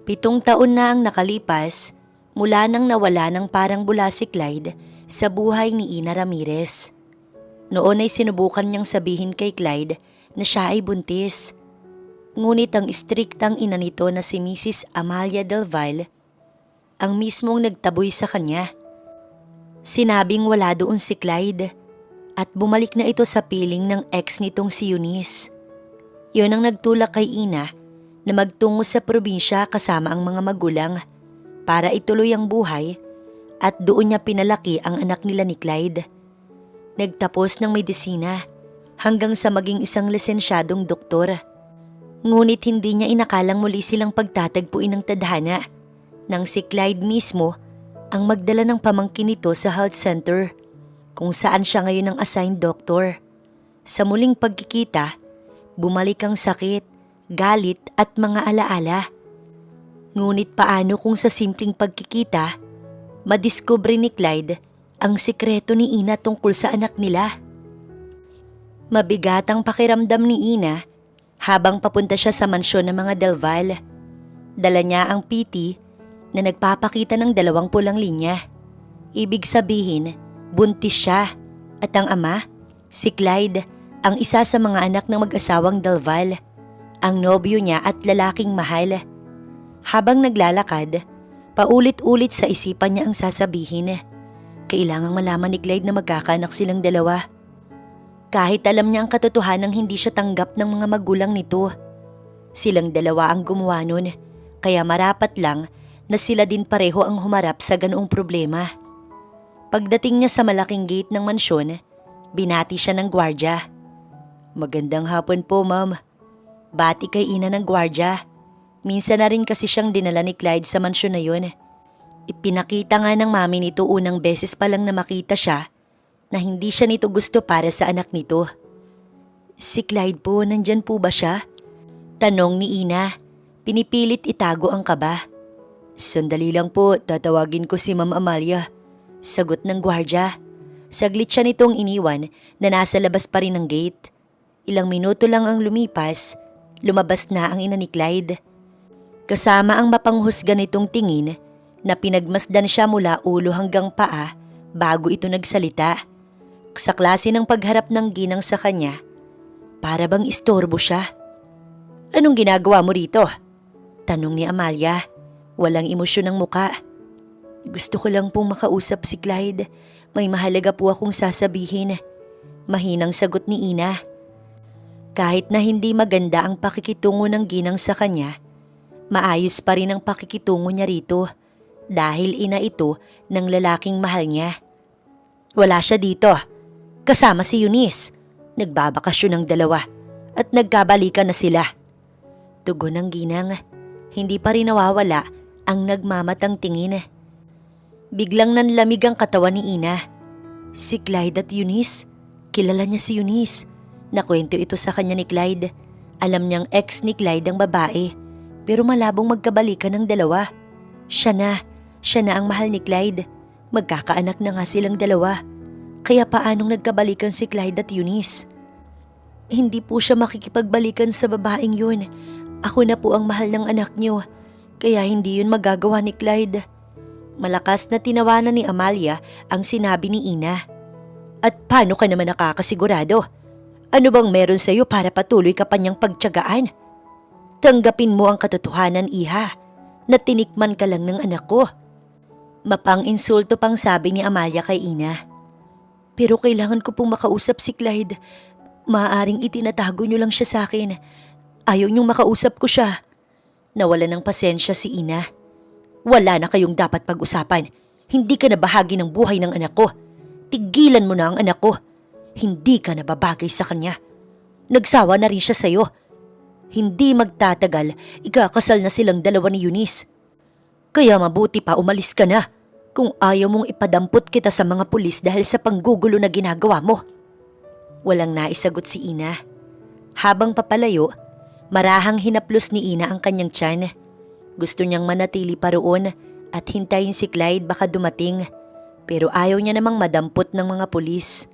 7 taon na ang nakalipas mula nang nawala ng parang bula si Clyde sa buhay ni Ina Ramirez. Noon ay sinubukan niyang sabihin kay Clyde na siya ay buntis. Ngunit ang istriktang ina nito na si Mrs. Amalia Del Valle ang mismong nagtaboy sa kanya. Sinabing wala doon si Clyde at bumalik na ito sa piling ng ex nitong si Eunice. Yun ang nagtulak kay Ina na magtungo sa probinsya kasama ang mga magulang para ituloy ang buhay at doon niya pinalaki ang anak nila ni Clyde. Nagtapos ng medisina hanggang sa maging isang lisensyadong doktor. Ngunit hindi niya inakalang muli silang pagtatagpuin ng tadhana nang si Clyde mismo ang magdala ng pamangkin nito sa health center kung saan siya ngayon ang assigned doctor. Sa muling pagkikita, bumalik ang sakit, galit at mga alaala. Ngunit paano kung sa simpleng pagkikita, madiskubre ni Clyde ang sikreto ni Ina tungkol sa anak nila? Mabigat ang pakiramdam ni Ina habang papunta siya sa mansyon ng mga Del Valle. Dala niya ang PT na nagpapakita ng 2 pulang linya. Ibig sabihin, buntis siya at ang ama, si Clyde, ang isa sa mga anak ng mag-asawang Del Valle, ang nobyo niya at lalaking mahal. Habang naglalakad, paulit-ulit sa isipan niya ang sasabihin. Kailangang malaman ni Clyde na magkakaanak silang 2. Kahit alam niya ang katotohanang hindi siya tanggap ng mga magulang nito. Silang 2 ang gumawa nun, kaya marapat lang na sila din pareho ang humarap sa ganoong problema. Pagdating niya sa malaking gate ng mansyon, binati siya ng gwardya. "Magandang hapon po, ma'am." Bati kay Ina ng gwardya. Minsan na rin kasi siyang dinala ni Clyde sa mansyon na yun. Ipinakita nga ng mami nito unang beses pa lang na makita siya na hindi siya nito gusto para sa anak nito. "Si Clyde po, nandyan po ba siya?" Tanong ni Ina. Pinipilit itago ang kaba. "Sandali lang po, tatawagin ko si Ma'am Amalia." Sagot ng gwardya. Saglit siya nitong iniwan na nasa labas pa rin ng gate. Ilang minuto lang ang lumipas, lumabas na ang ina ni Clyde. Kasama ang mapanghusga nitong tingin na pinagmasdan siya mula ulo hanggang paa bago ito nagsalita. Sa klase ng pagharap ng ginang sa kanya, para bang istorbo siya. "Anong ginagawa mo rito?" Tanong ni Amalia. Walang emosyon ng muka. "Gusto ko lang pong makausap si Clyde. May mahalaga po akong sasabihin." Mahinang sagot ni Ina. Kahit na hindi maganda ang pakikitungo ng ginang sa kanya, maayos pa rin ang pakikitungo niya rito dahil ina ito ng lalaking mahal niya. "Wala siya dito. Kasama si Eunice. Nagbabakasyon ng 2 at nagkabalikan na sila." Tugon ng ginang. Hindi pa rin nawawala ang nagmamatang tingin. Biglang nanlamig ang katawan ni Ina. Si Clyde at Eunice? Kilala niya si Eunice. Nakwento ito sa kanya ni Clyde. Alam niyang ex ni Clyde ang babae, pero malabong magkabalikan ng 2. Siya na ang mahal ni Clyde. Magkakaanak na nga silang 2. Kaya paanong nagkabalikan si Clyde at Eunice? "Hindi po siya makikipagbalikan sa babaeng yun. Ako na po ang mahal ng anak niyo, kaya hindi yun magagawa ni Clyde." Malakas na tinawanan ni Amalia ang sinabi ni Ina. "At paano ka naman nakakasigurado? Ano bang meron sa'yo para patuloy ka pa niyang pagtiyagaan? Tanggapin mo ang katotohanan, Iha, na tinikman ka lang ng anak ko." Mapang-insulto pang sabi ni Amalia kay Ina. "Pero kailangan ko pong makausap si Clyde. Maaaring itinatago niyo lang siya sa akin. Ayaw niyong makausap ko siya." Nawalan ng pasensya si Ina. "Wala na kayong dapat pag-usapan. Hindi ka na bahagi ng buhay ng anak ko. Tigilan mo na ang anak ko. Hindi ka na babagay sa kanya. Nagsawa na rin siya sa'yo. Hindi magtatagal, ikakasal na silang 2 ni Eunice. Kaya mabuti pa umalis ka na kung ayaw mong ipadampot kita sa mga pulis dahil sa panggugulo na ginagawa mo." Walang naisagot si Ina. Habang papalayo, marahang hinaplos ni Ina ang kanyang tiyan. Gusto niyang manatili pa roon at hintayin si Clyde baka dumating, pero ayaw niya namang madampot ng mga pulis.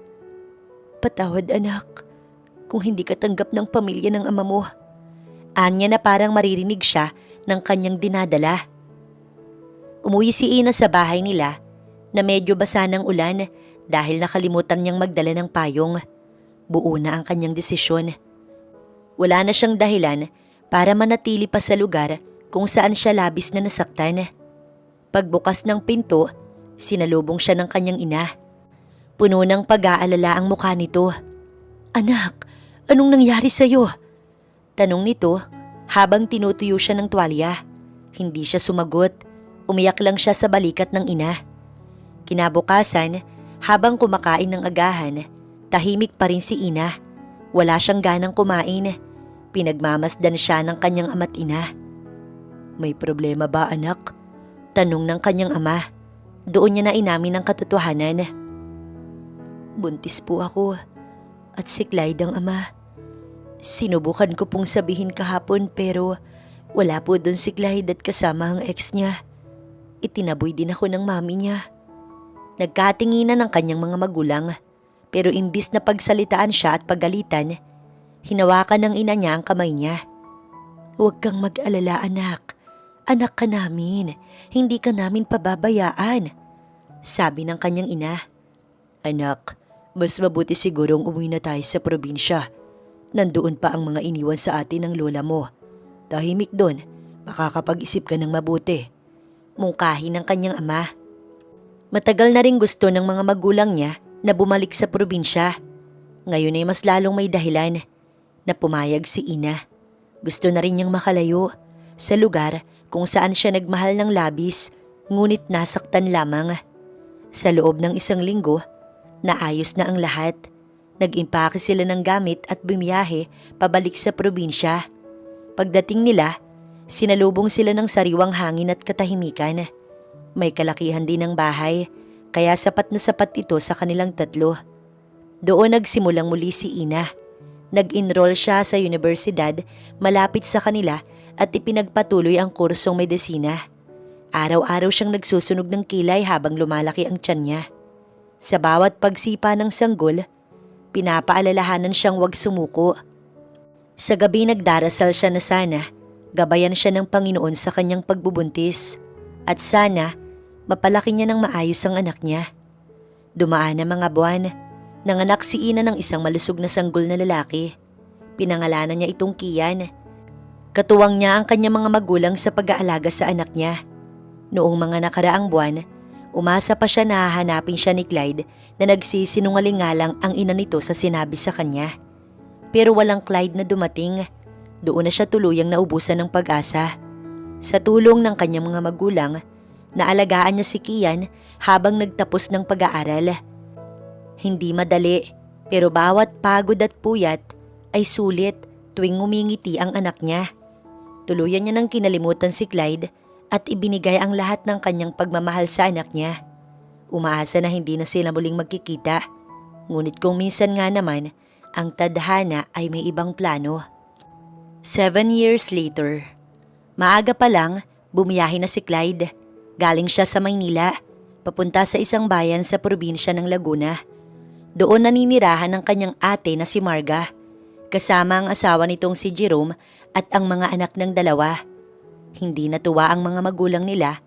"Patawad anak, kung hindi ka tanggap ng pamilya ng ama mo." Anya na parang maririnig siya ng kanyang dinadala. Umuwi si Ina sa bahay nila na medyo basa ng ulan dahil nakalimutan niyang magdala ng payong. Buo na ang kanyang desisyon. Wala na siyang dahilan para manatili pa sa lugar kung saan siya labis na nasaktan. Pagbukas ng pinto, sinalubong siya ng kanyang ina. Puno ng pag-aalala ang mukha nito. "Anak, anong nangyari sa'yo?" Tanong nito habang tinutuyo siya ng tuwalya. Hindi siya sumagot. Umiyak lang siya sa balikat ng ina. Kinabukasan, habang kumakain ng agahan, tahimik pa rin si Ina. Wala siyang ganang kumain. Pinagmamasdan siya ng kanyang ama't ina. "May problema ba, anak?" Tanong ng kanyang ama. Doon niya na inamin ang katotohanan. "Buntis po ako at si Clyde ang ama. Sinubukan ko pong sabihin kahapon pero wala po doon si Clyde at kasama ang ex niya. Itinaboy din ako ng mami niya." Nagkatinginan ng kanyang mga magulang, pero imbis na pagsalitaan siya at paggalitan, hinawakan ng ina niya ang kamay niya. "Huwag kang mag-alala, anak. Anak ka namin. Hindi ka namin pababayaan," sabi ng kanyang ina. "Anak, mas mabuti sigurong umuwi na tayo sa probinsya. Nandoon pa ang mga iniwan sa atin ng lola mo. Tahimik doon, makakapag-isip ka ng mabuti," mungkahi ng kanyang ama. Matagal na ring gusto ng mga magulang niya na bumalik sa probinsya. Ngayon ay mas lalong may dahilan na pumayag si Ina. Gusto na rin niyang makalayo sa lugar kung saan siya nagmahal ng labis, ngunit nasaktan lamang. Sa loob ng 1 linggo, naayos na ang lahat. Nag-impake sila ng gamit at bumiyahe pabalik sa probinsya. Pagdating nila, sinalubong sila ng sariwang hangin at katahimikan. May kalakihan din ng bahay, kaya sapat na sapat ito sa kanilang tatlo. Doon nagsimulang muli si Ina. Nag-enroll siya sa universidad malapit sa kanila at ipinagpatuloy ang kursong medisina. Araw-araw siyang nagsusunog ng kilay habang lumalaki ang tiyan niya. Sa bawat pagsipa ng sanggol, pinapaalalahanan siyang huwag sumuko. Sa gabi nagdarasal siya na sana gabayan siya ng Panginoon sa kanyang pagbubuntis at sana mapalaki niya ng maayos ang anak niya. Dumaan ang mga buwan. Nanganak si Ina ng isang malusog na sanggol na lalaki. Pinangalanan niya itong Kian. Katuwang niya ang kanyang mga magulang sa pag-aalaga sa anak niya. Noong mga nakaraang buwan, umasa pa siya na hahanapin siya ni Clyde na nagsisinungaling nga lang ang ina nito sa sinabi sa kanya. Pero walang Clyde na dumating. Doon na siya tuluyang naubusan ng pag-asa. Sa tulong ng kanyang mga magulang, naalagaan niya si Kian habang nagtapos ng pag-aaral. Hindi madali, pero bawat pagod at puyat ay sulit tuwing ngumingiti ang anak niya. Tuluyan niya ng kinalimutan si Clyde at ibinigay ang lahat ng kanyang pagmamahal sa anak niya. Umaasa na hindi na sila muling magkikita. Ngunit kung minsan nga naman, ang tadhana ay may ibang plano. 7 years later. Maaga pa lang, bumiyahe na si Clyde. Galing siya sa Maynila, papunta sa isang bayan sa probinsya ng Laguna. Doon naninirahan ng kanyang ate na si Marga, kasama ang asawa nitong si Jerome at ang mga anak ng dalawa. Hindi natuwa ang mga magulang nila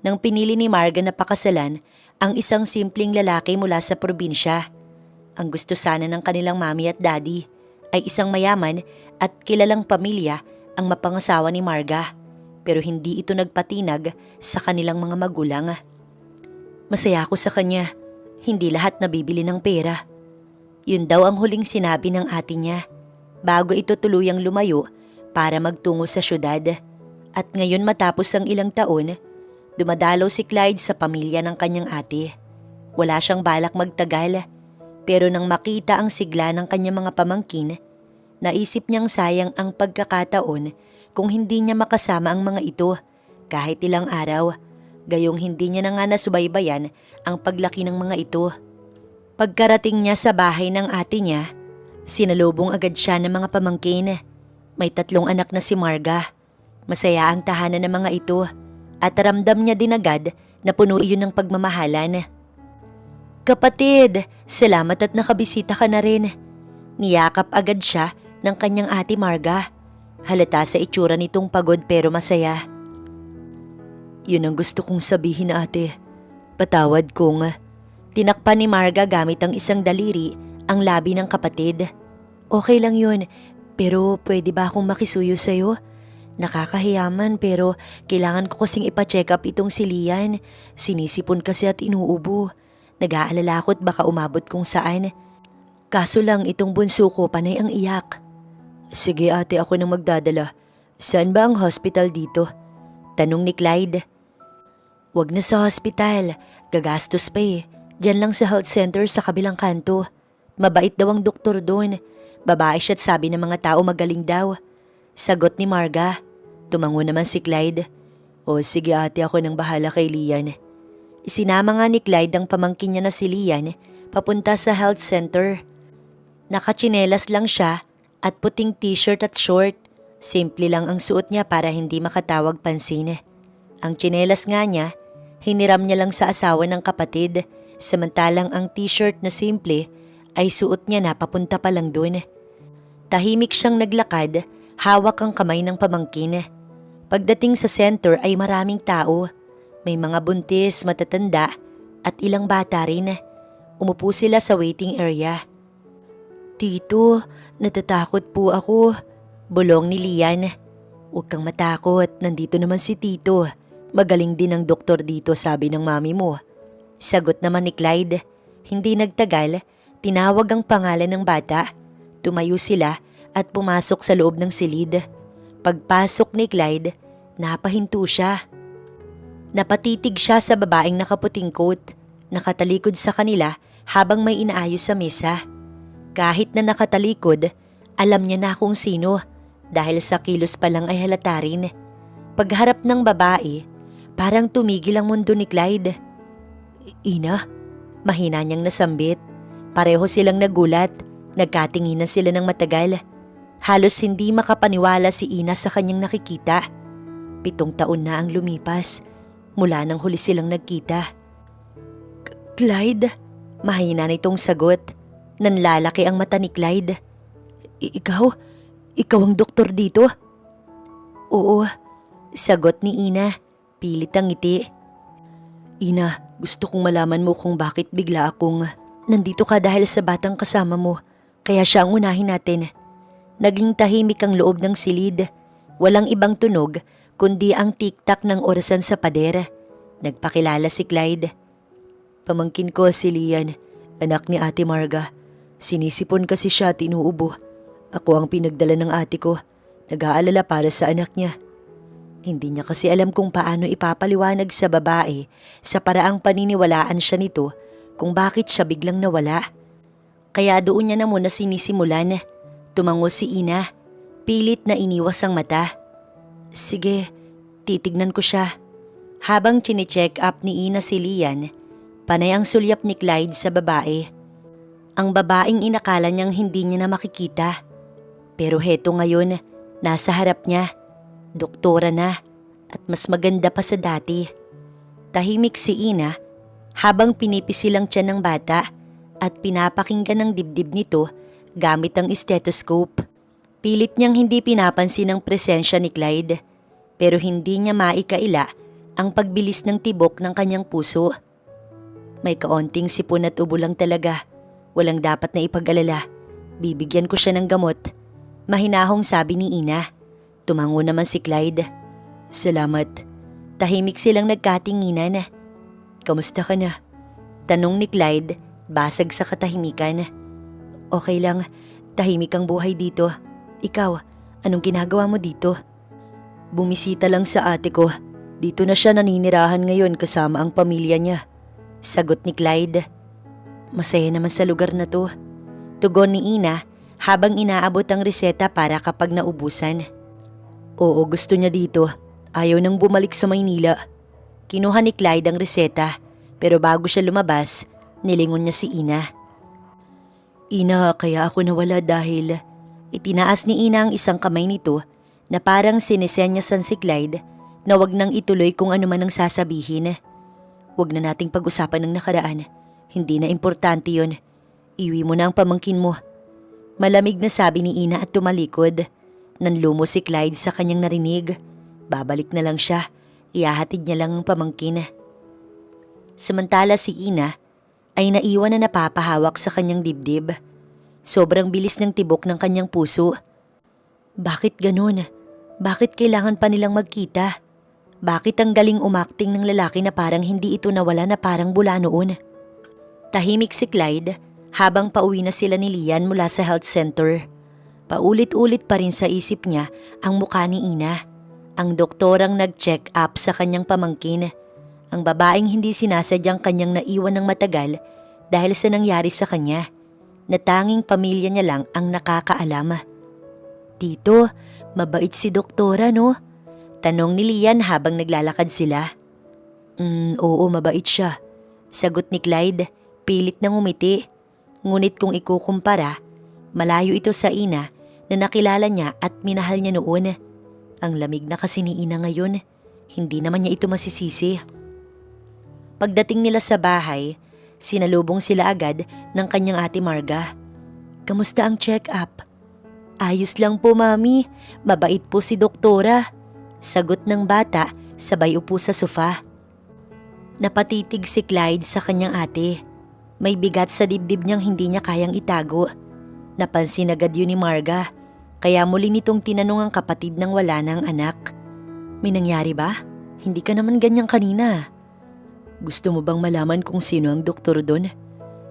nang pinili ni Marga na pakasalan ang isang simpleng lalaki mula sa probinsya. Ang gusto sana ng kanilang mami at daddy ay isang mayaman at kilalang pamilya ang mapangasawa ni Marga, pero hindi ito nagpatinag sa kanilang mga magulang. "Masaya ako sa kanya. Hindi lahat nabibili ng pera." Yun daw ang huling sinabi ng ate niya bago ito tuluyang lumayo para magtungo sa syudad. At ngayon matapos ang ilang taon, dumadalaw si Clyde sa pamilya ng kanyang ate. Wala siyang balak magtagal, pero nang makita ang sigla ng kanyang mga pamangkin, naisip niyang sayang ang pagkakataon kung hindi niya makasama ang mga ito kahit ilang araw, gayong hindi niya na nga nasubaybayan ang paglaki ng mga ito. Pagkarating niya sa bahay ng ate niya, sinalubong agad siya ng mga pamangkin. May 3 anak na si Marga. Masaya ang tahanan ng mga ito at ramdam niya din agad na puno iyon ng pagmamahalan. "Kapatid, salamat at nakabisita ka na rin." Niyakap agad siya ng kanyang ate Marga. Halata sa itsura nitong pagod pero masaya. Yun ang gusto kong sabihin, ate. Patawad kung... Tinakpan ni Marga gamit ang isang daliri ang labi ng kapatid. Okay lang yun, pero pwede ba akong makisuyo sa'yo? Nakakahiyaman pero kailangan ko kasing ipa-check up itong si Lian. Sinisipon kasi at inuubo. Nag-aalala ako't baka umabot kung saan. Kaso lang itong bunso ko panay ang iyak. Sige ate, ako nang magdadala. Saan ba ang hospital dito? Tanong ni Clyde. Wag na sa hospital, gagastos pa eh. Diyan lang sa health center sa kabilang kanto. Mabait daw ang doktor doon. Babae siya't sabi ng mga tao magaling daw. Sagot ni Marga. Tumango naman si Clyde. O sige ate, ako nang bahala kay Lian. Isinama nga ni Clyde ang pamangkin niya na si Lian papunta sa health center. Nakatsinelas lang siya at puting t-shirt at short. Simple lang ang suot niya para hindi makatawag pansin. Ang tsinelas nga niya, hiniram niya lang sa asawa ng kapatid. Samantalang ang t-shirt na simple ay suot niya na papunta pa lang doon. Tahimik siyang naglakad, hawak ang kamay ng pamangkin. Pagdating sa center ay maraming tao. May mga buntis, matatanda at ilang bata rin. Umupo sila sa waiting area. Tito, natatakot po ako. Bulong ni Lian. Huwag kang matakot, nandito naman si Tito. Magaling din ang doktor dito, sabi ng mami mo. Sagot naman ni Clyde. Hindi nagtagal, tinawag ang pangalan ng bata. Tumayo sila at pumasok sa loob ng silid. Pagpasok ni Clyde, napahinto siya. Napatitig siya sa babaeng nakaputing coat, nakatalikod sa kanila habang may inaayos sa mesa. Kahit na nakatalikod, alam niya na kung sino dahil sa kilos pa lang ay halata rin. Pagharap ng babae, parang tumigil ang mundo ni Clyde. Ina, mahina niyang nasambit. Pareho silang nagulat, nagkatinginan sila ng matagal. Halos hindi makapaniwala si Ina sa kanyang nakikita. 7 taon na ang lumipas, mula nang huli silang nagkita. Clyde, mahina nitong sagot. Nanlalaki ang mata ni Clyde. Ikaw ang doktor dito? Oo, sagot ni Ina, pilit ang ngiti. Ina, gusto kong malaman mo kung bakit bigla akong nandito ka dahil sa batang kasama mo. Kaya siya ang unahin natin. Naging tahimik ang loob ng silid. Walang ibang tunog kundi ang tik-tak ng orasan sa pader. Nagpakilala si Clyde. Pamangkin ko si Lian, anak ni Ate Marga. Sinisipon kasi siya at inuubo. Ako ang pinagdala ng ate ko. Nag-aalala para sa anak niya. Hindi niya kasi alam kung paano ipapaliwanag sa babae sa paraang paniniwalaan siya nito kung bakit siya biglang nawala. Kaya doon niya na muna sinisimulan. Tumango si Ina. Pilit na iniwas ang mata. Sige, titignan ko siya. Habang chine-check up ni Ina si Lian, panay ang sulyap ni Clyde sa babae. Ang babaeng inakala niyang hindi niya na makikita. Pero heto ngayon, nasa harap niya. Doktora na at mas maganda pa sa dati. Tahimik si Ina habang pinipisilang tiyan ng bata at pinapakinggan ng dibdib nito gamit ang stethoscope. Pilit niyang hindi pinapansin ang presensya ni Clyde pero hindi niya maikaila ang pagbilis ng tibok ng kanyang puso. May kaunting sipon at ubo lang talaga. Walang dapat na ipag-alala. Bibigyan ko siya ng gamot. Mahinahong sabi ni Ina. Tumango naman si Clyde. Salamat. Tahimik silang nagkatinginan. Kamusta ka na? Tanong ni Clyde, basag sa katahimikan. Okay lang, tahimik ang buhay dito. Ikaw, anong ginagawa mo dito? Bumisita lang sa ate ko. Dito na siya naninirahan ngayon kasama ang pamilya niya. Sagot ni Clyde. Masaya naman sa lugar na to. Tugon ni Ina habang inaabot ang reseta para kapag naubusan. Oo, gusto niya dito. Ayaw nang bumalik sa Maynila. Kinuha ni Clyde ang reseta pero bago siya lumabas, nilingon niya si Ina. Ina, kaya ako nawala dahil itinaas ni Ina ang isang kamay nito na parang sinisenyasan si Clyde na wag nang ituloy kung ano man ang sasabihin. Wag na nating pag-usapan ng nakaraan. Hindi na importante yon. Iwi mo na ang pamangkin mo. Malamig na sabi ni Ina at tumalikod. Nanlumo si Clyde sa kanyang narinig. Babalik na lang siya. Ihahatid niya lang ang pamangkin. Samantala si Ina ay naiwan na napapahawak sa kanyang dibdib. Sobrang bilis ng tibok ng kanyang puso. Bakit ganun? Bakit kailangan pa nilang magkita? Bakit ang galing umakting ng lalaki na parang hindi ito nawala na parang bula noon? Tahimik si Clyde habang pauwi na sila ni Lian mula sa health center. Paulit-ulit pa rin sa isip niya ang mukha ni Ina. Ang doktorang nag-check up sa kanyang pamangkin. Ang babaeng hindi sinasadyang kanyang naiwan ng matagal dahil sa nangyari sa kanya, na tanging pamilya niya lang ang nakakaalam. Tito, mabait si doktora no? Tanong ni Lian habang naglalakad sila. Oo, mabait siya. Sagot ni Clyde, pilit na ngumiti. Ngunit kung ikukumpara, malayo ito sa Ina na nakilala niya at minahal niya noon. Ang lamig na kasi ni Ina ngayon, hindi naman niya ito masisisi. Pagdating nila sa bahay, sinalubong sila agad ng kanyang ate Marga. Kamusta ang check-up? Ayos lang po mami, mabait po si doktora. Sagot ng bata sabay upo sa sofa. Napatitig si Clyde sa kanyang ate. May bigat sa dibdib niyang hindi niya kayang itago. Napansin agad yun ni Marga, kaya muli nitong tinanong ang kapatid ng wala ng anak. May nangyari ba? Hindi ka naman ganyan kanina. Gusto mo bang malaman kung sino ang doktor doon?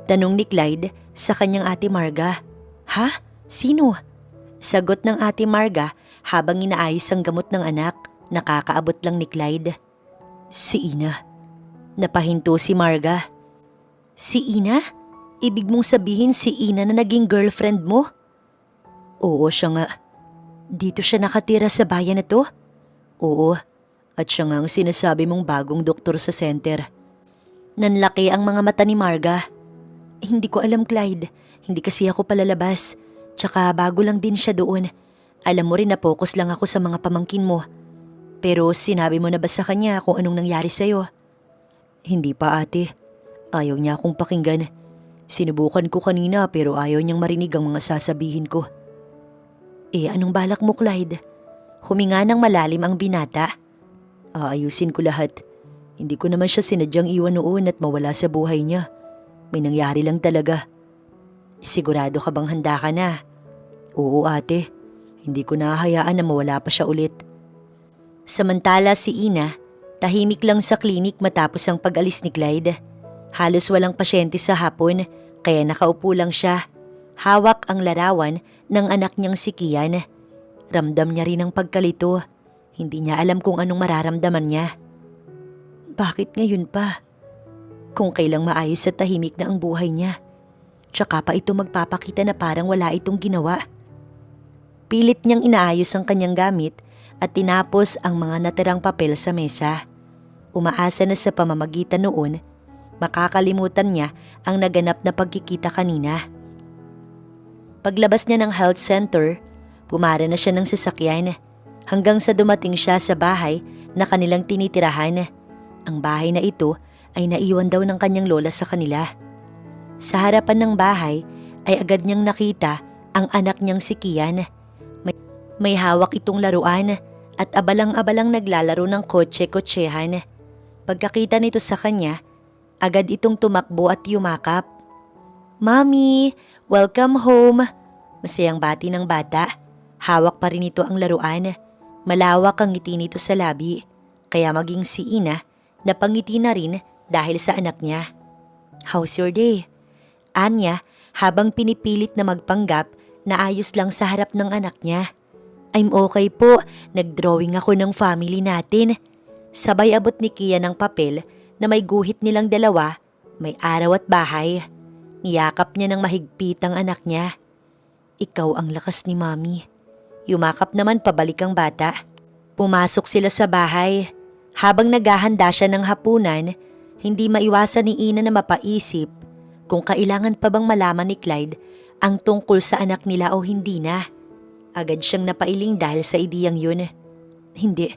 Tanong ni Clyde sa kanyang ate Marga. Ha? Sino? Sagot ng ate Marga habang inaayos ang gamot ng anak. Nakakaabot lang ni Clyde. Si Ina. Napahinto si Marga. Si Ina? Ibig mong sabihin si Ina na naging girlfriend mo? Oo, siya nga. Dito siya nakatira sa bayan na to? Oo, at siya nga ang sinasabi mong bagong doktor sa center. Nanlaki ang mga mata ni Marga. Hindi ko alam, Clyde. Hindi kasi ako palalabas. Tsaka bago lang din siya doon. Alam mo rin na focus lang ako sa mga pamangkin mo. Pero sinabi mo na ba sa kanya kung anong nangyari sa'yo? Hindi pa ate. Ayaw niya akong pakinggan. Sinubukan ko kanina pero ayaw niyang marinig ang mga sasabihin ko. Anong balak mo, Clyde? Huminga ng malalim ang binata. Aayusin ko lahat. Hindi ko naman siya sinadyang iwan noon at mawala sa buhay niya. May nangyari lang talaga. Sigurado ka bang handa ka na? Oo ate. Hindi ko nahahayaan na mawala pa siya ulit. Samantala si Ina, tahimik lang sa klinik matapos ang pag-alis ni Clyde. Halos walang pasyente sa hapon kaya nakaupo lang siya. Hawak ang larawan ng anak niyang si Kian. Ramdam niya rin ang pagkalito. Hindi niya alam kung anong mararamdaman niya. Bakit ngayon pa? Kung kailang maayos at tahimik na ang buhay niya. Tsaka pa ito magpapakita na parang wala itong ginawa. Pilit niyang inaayos ang kanyang gamit at tinapos ang mga natirang papel sa mesa. Umaasa na sa pamamagitan noon, makakalimutan niya ang naganap na pagkikita kanina. Paglabas niya ng health center, pumara na siya ng sasakyan hanggang sa dumating siya sa bahay na kanilang tinitirahan. Ang bahay na ito ay naiwan daw ng kanyang lola sa kanila. Sa harapan ng bahay ay agad niyang nakita ang anak niyang si Kian. May hawak itong laruan at abalang-abalang naglalaro ng kotse-kotsehan. Pagkakita nito sa kanya, agad itong tumakbo at yumakap. Mami, welcome home! Masayang bati ng bata. Hawak pa rin ito ang laruan. Malawak ang ngiti nito sa labi. Kaya maging si Ina, napangiti na rin dahil sa anak niya. How's your day? Anya habang pinipilit na magpanggap na ayos lang sa harap ng anak niya. I'm okay po, nagdrawing ako ng family natin. Sabay abot ni Kia ng papel na may guhit nilang dalawa, may araw at bahay. Niyakap niya ng mahigpit ang anak niya. Ikaw ang lakas ni Mami. Yumakap naman pabalik ang bata. Pumasok sila sa bahay. Habang naghahanda siya ng hapunan, hindi maiwasan ni Ina na mapaisip kung kailangan pa bang malaman ni Clyde ang tungkol sa anak nila o hindi na. Agad siyang napailing dahil sa ideyang yun. Hindi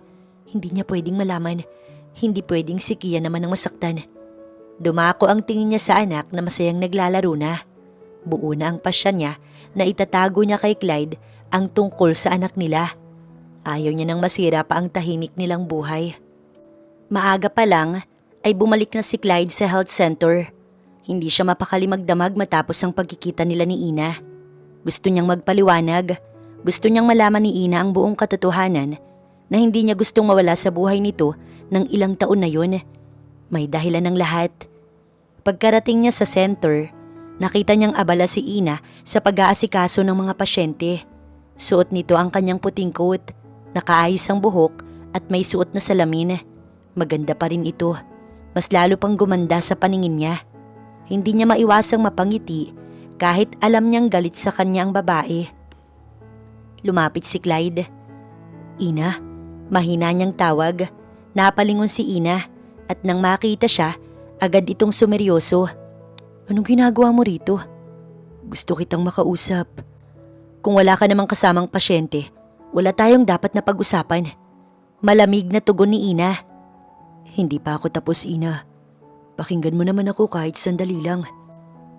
niya pwedeng malaman. Hindi pwedeng si Kia naman ang masaktan. Dumako ang tingin niya sa anak na masayang naglalaro na. Buo na ang pasya niya na itatago niya kay Clyde ang tungkol sa anak nila. Ayaw niya nang masira pa ang tahimik nilang buhay. Maaga pa lang ay bumalik na si Clyde sa health center. Hindi siya mapakali magdamag matapos ang pagkikita nila ni Ina. Gusto niyang magpaliwanag. Gusto niyang malaman ni Ina ang buong katotohanan na hindi niya gustong mawala sa buhay nito ng ilang taon na yun. May dahilan ng lahat. Pagkarating niya sa center, nakita niyang abala si Ina sa pag-aasikaso ng mga pasyente. Suot nito ang kanyang puting coat, nakaayos ang buhok at may suot na salamin. Maganda pa rin ito. Mas lalo pang gumanda sa paningin niya. Hindi niya maiwasang mapangiti kahit alam niyang galit sa kanya ang babae. Lumapit si Clyde. Ina, mahina niyang tawag. Napalingon si Ina at nang makita siya, agad itong sumeryoso. Anong ginagawa mo rito? Gusto kitang makausap. Kung wala ka namang kasamang pasyente, wala tayong dapat na pag-usapan. Malamig na tugon ni Ina. Hindi pa ako tapos, Ina. Pakinggan mo naman ako kahit sandali lang.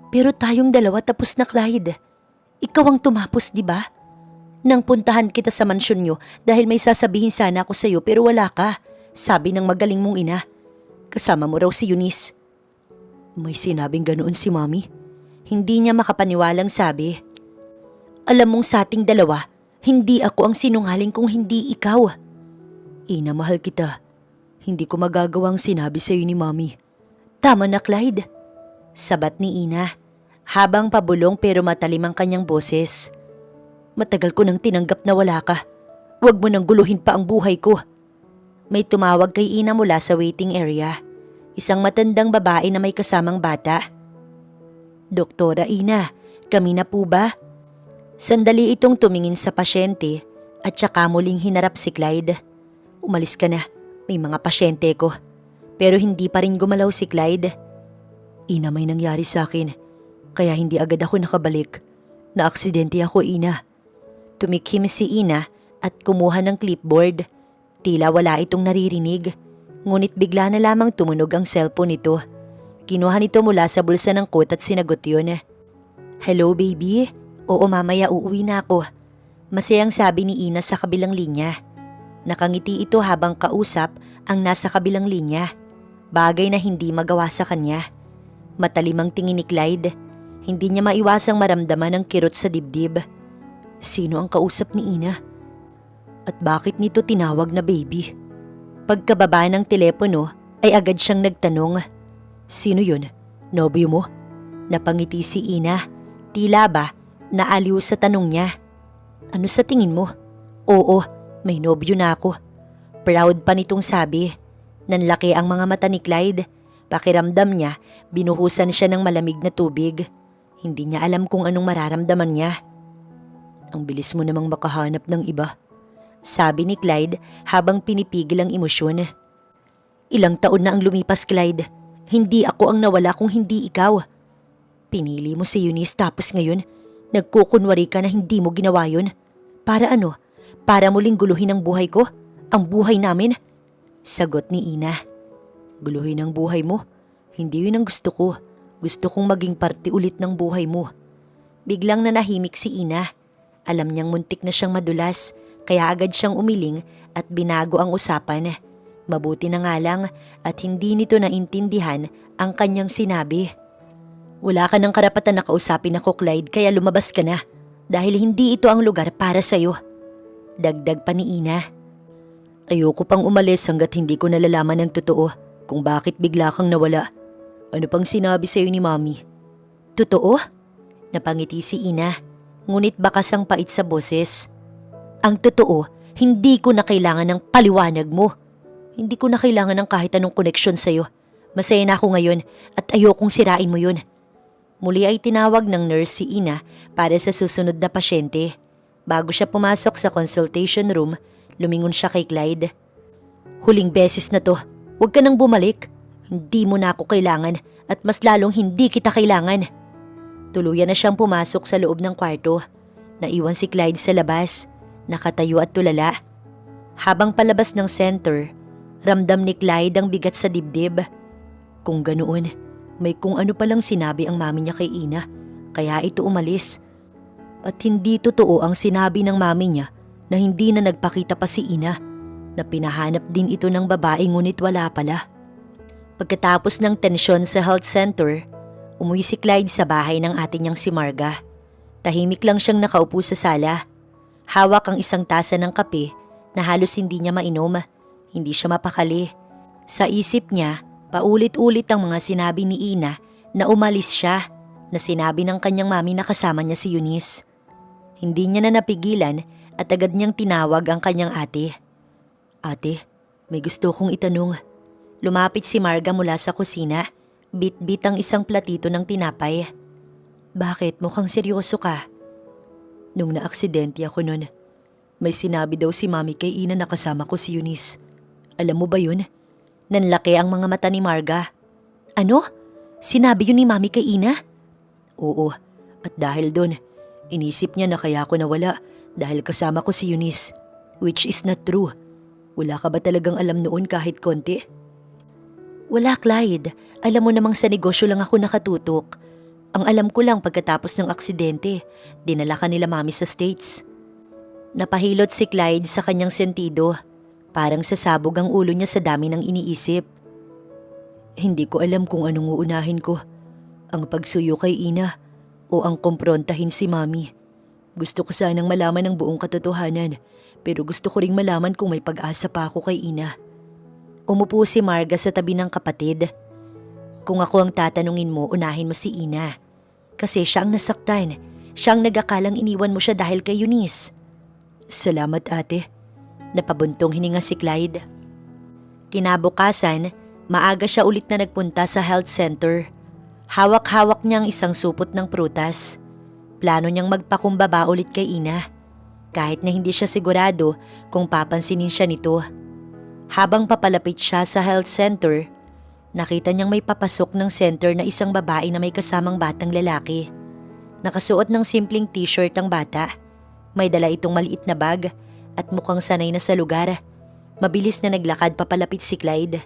Pero tayong dalawa tapos na, Clyde. Ikaw ang tumapos, di ba? Nang puntahan kita sa mansyon nyo dahil may sasabihin sana ako sa'yo pero wala ka. Sabi ng magaling mong ina. Kasama mo raw si Eunice. May sinabing ganoon si Mommy. Hindi niya makapaniwalang sabi. Alam mong sa ating dalawa, hindi ako ang sinungaling kung hindi ikaw. Ina, mahal kita. Hindi ko magagawang sinabi sa'yo ni Mommy. Tama na, Clyde. Sabat ni Ina, habang pabulong pero matalim ang kanyang boses. Matagal ko nang tinanggap na wala ka. Huwag mo nang guluhin pa ang buhay ko. May tumawag kay Ina mula sa waiting area. Isang matandang babae na may kasamang bata. Doktora Ina, kami na po ba? Sandali itong tumingin sa pasyente at saka muling hinarap si Clyde. Umalis ka na, may mga pasyente ko. Pero hindi pa rin gumalaw si Clyde. Ina, may nangyari sa akin, kaya hindi agad ako nakabalik. Naaksidente ako, Ina. Tumikhim si Ina at kumuha ng clipboard. Tila wala itong naririnig, ngunit bigla na lamang tumunog ang cellphone nito. Kinuha nito mula sa bulsa ng coat at sinagot yun. Hello, baby? Oo, mamaya uuwi na ako. Masayang sabi ni Ina sa kabilang linya. Nakangiti ito habang kausap ang nasa kabilang linya. Bagay na hindi magawa sa kanya. Matalim ang tingin ni Clyde. Hindi niya maiwasang maramdaman ang kirot sa dibdib. Sino ang kausap ni Ina? At bakit nito tinawag na baby? Pagkababa ng telepono ay agad siyang nagtanong. Sino yun? Nobyo mo? Napangiti si Ina. Tila ba naaliw sa tanong niya. Ano sa tingin mo? Oo, may nobyo na ako. Proud pa nitong sabi. Nanlaki ang mga mata ni Clyde. Pakiramdam niya, binuhusan siya ng malamig na tubig. Hindi niya alam kung anong mararamdaman niya. Ang bilis mo namang makahanap ng iba, sabi ni Clyde habang pinipigil ang emosyon. Ilang taon na ang lumipas, Clyde. Hindi ako ang nawala kung hindi ikaw. Pinili mo si Eunice tapos ngayon, nagkukunwari ka na hindi mo ginawa yun. Para ano? Para muling guluhin ang buhay ko? Ang buhay namin? Sagot ni Ina. Guluhin ang buhay mo? Hindi yun ang gusto ko. Gusto kong maging parte ulit ng buhay mo. Biglang nanahimik si Ina. Alam niyang muntik na siyang madulas, kaya agad siyang umiling at binago ang usapan. Mabuti na nga lang at hindi nito naintindihan ang kanyang sinabi. Wala ka ng karapatan na kausapin ako, Clyde, kaya lumabas ka na dahil hindi ito ang lugar para sa'yo. Dagdag pa ni Ina. Ayoko pang umalis hanggat hindi ko nalalaman ang totoo kung bakit bigla kang nawala. Ano pang sinabi sa'yo ni Mommy? Totoo? Napangiti si Ina. Ngunit bakas ang pait sa boses. Ang totoo, hindi ko na kailangan ng paliwanag mo. Hindi ko na kailangan ng kahit anong koneksyon sa'yo. Masaya na ako ngayon at ayokong sirain mo yun. Muli ay tinawag ng nurse si Ina para sa susunod na pasyente. Bago siya pumasok sa consultation room, lumingon siya kay Clyde. Huling beses na to, huwag ka nang bumalik. Hindi mo na ako kailangan at mas lalong hindi kita kailangan. Tuluyan na siyang pumasok sa loob ng kwarto. Naiwan si Clyde sa labas, nakatayo at tulala. Habang palabas ng center, ramdam ni Clyde ang bigat sa dibdib. Kung ganoon, may kung ano palang sinabi ang mami niya kay Ina, kaya ito umalis. At hindi totoo ang sinabi ng mami niya na hindi na nagpakita pa si Ina, na pinahanap din ito ng babae ngunit wala pala. Pagkatapos ng tensyon sa health center, umuwi si Clyde sa bahay ng ate niyang si Marga. Tahimik lang siyang nakaupo sa sala. Hawak ang isang tasa ng kape na halos hindi niya mainom. Hindi siya mapakali. Sa isip niya, paulit-ulit ang mga sinabi ni Ina na umalis siya, na sinabi ng kanyang mami na kasama niya si Eunice. Hindi niya na napigilan at agad niyang tinawag ang kanyang ate. Ate, may gusto kong itanong. Lumapit si Marga mula sa kusina, bit-bit ang isang platito ng tinapay. Bakit mukhang seryoso ka? Nung naaksidente ako nun, may sinabi daw si mami kay Ina na kasama ko si Eunice. Alam mo ba yun? Nanlaki ang mga mata ni Marga. Ano? Sinabi yun ni mami kay Ina? Oo, at dahil dun, inisip niya na kaya ako nawala dahil kasama ko si Eunice. Which is not true. Wala ka ba talagang alam noon kahit konti? Wala, Clyde. Alam mo namang sa negosyo lang ako nakatutok. Ang alam ko lang pagkatapos ng aksidente, dinala ka nila mami sa States. Napahilot si Clyde sa kanyang sentido. Parang sasabog ang ulo niya sa dami ng iniisip. Hindi ko alam kung anong uunahin ko. Ang pagsuyo kay Ina o ang kumprontahin si mami. Gusto ko sanang malaman ang buong katotohanan, pero gusto ko ring malaman kung may pag-asa pa ako kay Ina. Umupo si Marga sa tabi ng kapatid. Kung ako ang tatanungin mo, unahin mo si Ina. Kasi siya ang nasaktan. Siya ang nag-akalang iniwan mo siya dahil kay Eunice. Salamat, ate. Napabuntong hininga si Clyde. Kinabukasan, maaga siya ulit na nagpunta sa health center. Hawak-hawak niya ang isang supot ng prutas. Plano niyang magpakumbaba ulit kay Ina. Kahit na hindi siya sigurado kung papansinin siya nito. Habang papalapit siya sa health center, nakita niyang may papasok ng center na isang babae na may kasamang batang lalaki. Nakasuot ng simpleng t-shirt ang bata. May dala itong maliit na bag at mukhang sanay na sa lugar. Mabilis na naglakad papalapit si Clyde.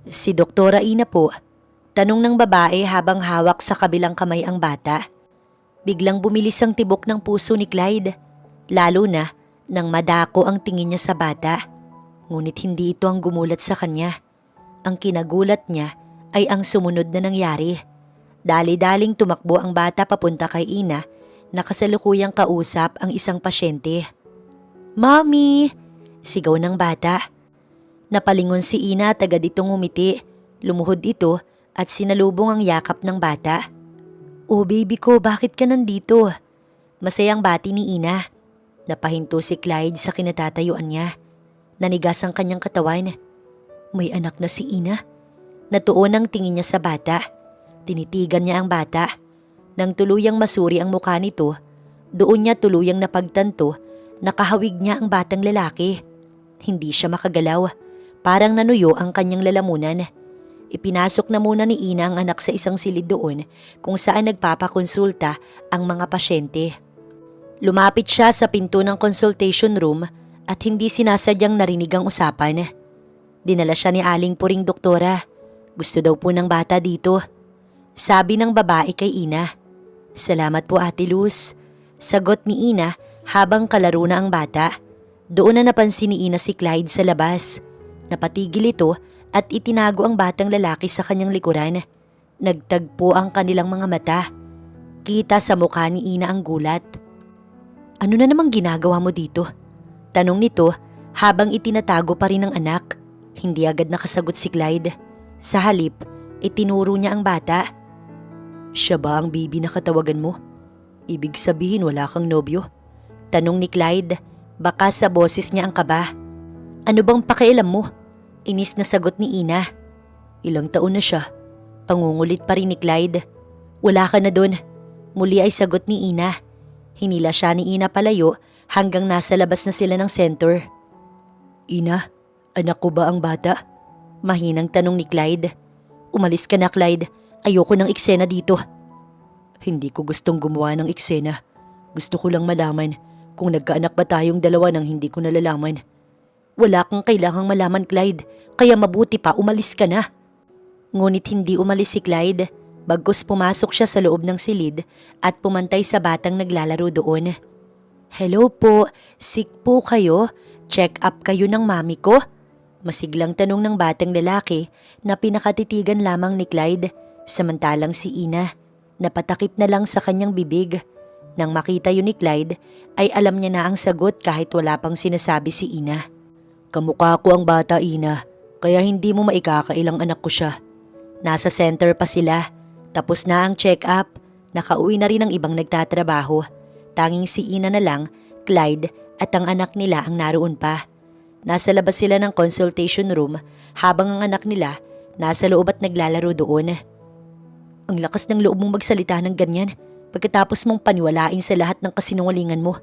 Si Doktora Ina po, tanong ng babae habang hawak sa kabilang kamay ang bata. Biglang bumilis ang tibok ng puso ni Clyde, lalo na nang madako ang tingin niya sa bata. Ngunit hindi ito ang gumulat sa kanya. Ang kinagulat niya ay ang sumunod na nangyari. Dali-daling tumakbo ang bata papunta kay Ina na kasalukuyang kausap ang isang pasyente. Mommy! Sigaw ng bata. Napalingon si Ina at agad itong umiti. Lumuhod ito at sinalubong ang yakap ng bata. Oh baby ko, bakit ka nandito? Masayang bati ni Ina. Napahinto si Clyde sa kinatatayuan niya. Nanigas ang kanyang katawan. May anak na si Ina. Natuon ang tingin niya sa bata. Tinitigan niya ang bata. Nang tuluyang masuri ang mukha nito, doon niya tuluyang napagtanto na kahawig niya ang batang lalaki. Hindi siya makagalaw. Parang nanuyo ang kanyang lalamunan. Ipinasok na muna ni Ina ang anak sa isang silid doon kung saan nagpapakonsulta ang mga pasyente. Lumapit siya sa pinto ng consultation room at hindi sinasadyang narinig ang usapan. Dinala siya ni Aling Puring doktora. Gusto daw po ng bata dito. Sabi ng babae kay Ina. Salamat po Ate Luz. Sagot ni Ina habang kalaro na ang bata. Doon na napansin ni Ina si Clyde sa labas. Napatigil ito at itinago ang batang lalaki sa kanyang likuran. Nagtagpo ang kanilang mga mata. Kita sa mukha ni Ina ang gulat. Ano na namang ginagawa mo dito? Tanong nito habang itinatago pa rin ang anak. Hindi agad nakasagot si Clyde. Sa halip, itinuro niya ang bata. Siya ba ang baby na katawagan mo? Ibig sabihin wala kang nobyo? Tanong ni Clyde, baka sa boses niya ang kaba. Ano bang pakialam mo? Inis na sagot ni Ina. Ilang taon na siya. Pangungulit pa rin ni Clyde. Wala ka na dun. Muli ay sagot ni Ina. Hinila siya ni Ina palayo hanggang nasa labas na sila ng center. Ina, anak ko ba ang bata? Mahinang tanong ni Clyde. Umalis ka na Clyde. Ayoko ng eksena dito. Hindi ko gustong gumawa ng eksena. Gusto ko lang malaman kung nagkaanak ba tayong dalawa nang hindi ko nalalaman. Wala kang kailangang malaman Clyde, kaya mabuti pa umalis ka na. Ngunit hindi umalis si Clyde. Bagkus pumasok siya sa loob ng silid at pumantay sa batang naglalaro doon. "Hello po, sick po kayo? Check up kayo ng mami ko?" Masiglang tanong ng batang lalaki na pinakatitigan lamang ni Clyde, samantalang si Ina napatakip na lang sa kanyang bibig. Nang makita yun ni Clyde ay alam niya na ang sagot kahit wala pang sinasabi si Ina. "Kamukha ko ang bata, Ina, kaya hindi mo maikakailang anak ko siya." Nasa center pa sila. Tapos na ang check-up. Nakauwi na rin ang ibang nagtatrabaho. Tanging si Ina na lang, Clyde at ang anak nila ang naroon pa. Nasa labas sila ng consultation room habang ang anak nila nasa loob at naglalaro doon. "Ang lakas ng loob mong magsalita ng ganyan pagkatapos mong paniwalain sa lahat ng kasinungalingan mo."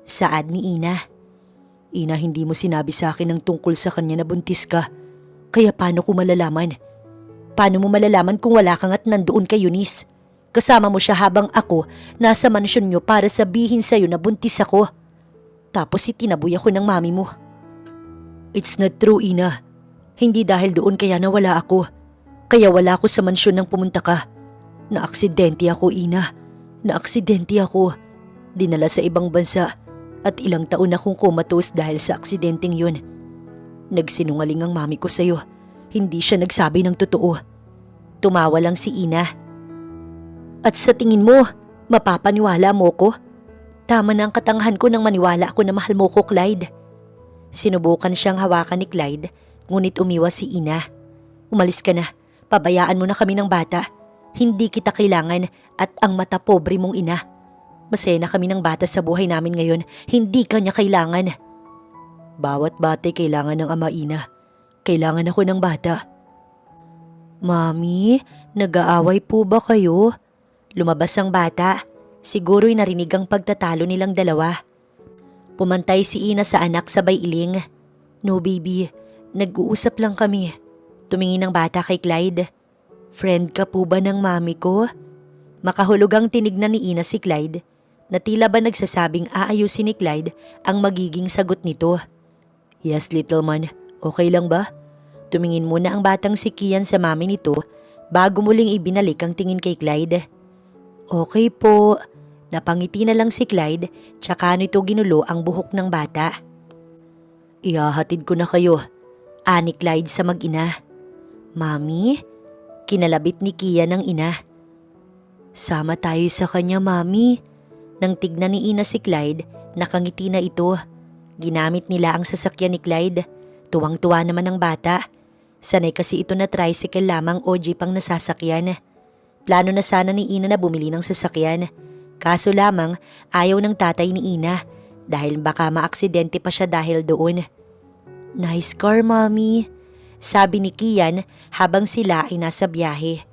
Saad ni Ina. "Ina, hindi mo sinabi sa akin ang tungkol sa kanya na buntis ka. Kaya paano ko malalaman? Paano mo malalaman kung wala kang at nandoon kay Eunice? Kasama mo siya habang ako nasa mansyon niyo para sabihin sa'yo na buntis ako. Tapos itinaboy ako ng mami mo." "It's not true, Ina. Hindi dahil doon kaya nawala ako. Kaya wala ako sa mansyon nang pumunta ka. Naaksidente ako, Ina. Naaksidente ako. Dinala sa ibang bansa at ilang taon akong comatose dahil sa aksidenteng yun. Nagsinungaling ang mami ko sa'yo. Hindi siya nagsabi ng totoo." Tumawa lang si Ina. "At sa tingin mo, mapapaniwala mo ko? Tama na ang katangahan ko nang maniwala ako na mahal mo ko, Clyde." Sinubukan siyang hawakan ni Clyde, ngunit umiwas si Ina. "Umalis ka na. Pabayaan mo na kami ng bata. Hindi kita kailangan at ang mata pobre mong ina. Masaya na kami ng bata sa buhay namin ngayon. Hindi ka niya kailangan." "Bawat bata'y kailangan ng ama, Ina. Kailangan ako ng bata." "Mami, nag-aaway po ba kayo?" Lumabas ang bata. Siguro'y narinig ang pagtatalo nilang dalawa. Pumantay si Ina sa anak sabay iling. "No baby, nag-uusap lang kami." Tumingin ang bata kay Clyde. "Friend ka po ba ng mami ko?" Makahulugang tinignan ni Ina si Clyde na tila ba nagsasabing aayusin ni Clyde ang magiging sagot nito. "Yes, little man. Okay lang ba?" Tumingin muna ang batang si Kian sa mami nito bago muling ibinalik ang tingin kay Clyde. "Okay po." Napangiti na lang si Clyde tsaka nito ginulo ang buhok ng bata. "Ihahatid ko na kayo," ani Clyde sa mag-ina. "Mami?" Kinalabit ni Kian ng ina. "Sama tayo sa kanya, Mami." Nang tignan ni Ina si Clyde, nakangiti na ito. Ginamit nila ang sasakyan ni Clyde. Tuwang-tuwa naman ang bata. Sanay kasi ito na tricycle lamang o jeep ang nasasakyan. Plano na sana ni Ina na bumili ng sasakyan. Kaso lamang ayaw ng tatay ni Ina dahil baka maaksidente pa siya dahil doon. "Nice car, Mommy," sabi ni Kian habang sila ay nasa biyahe.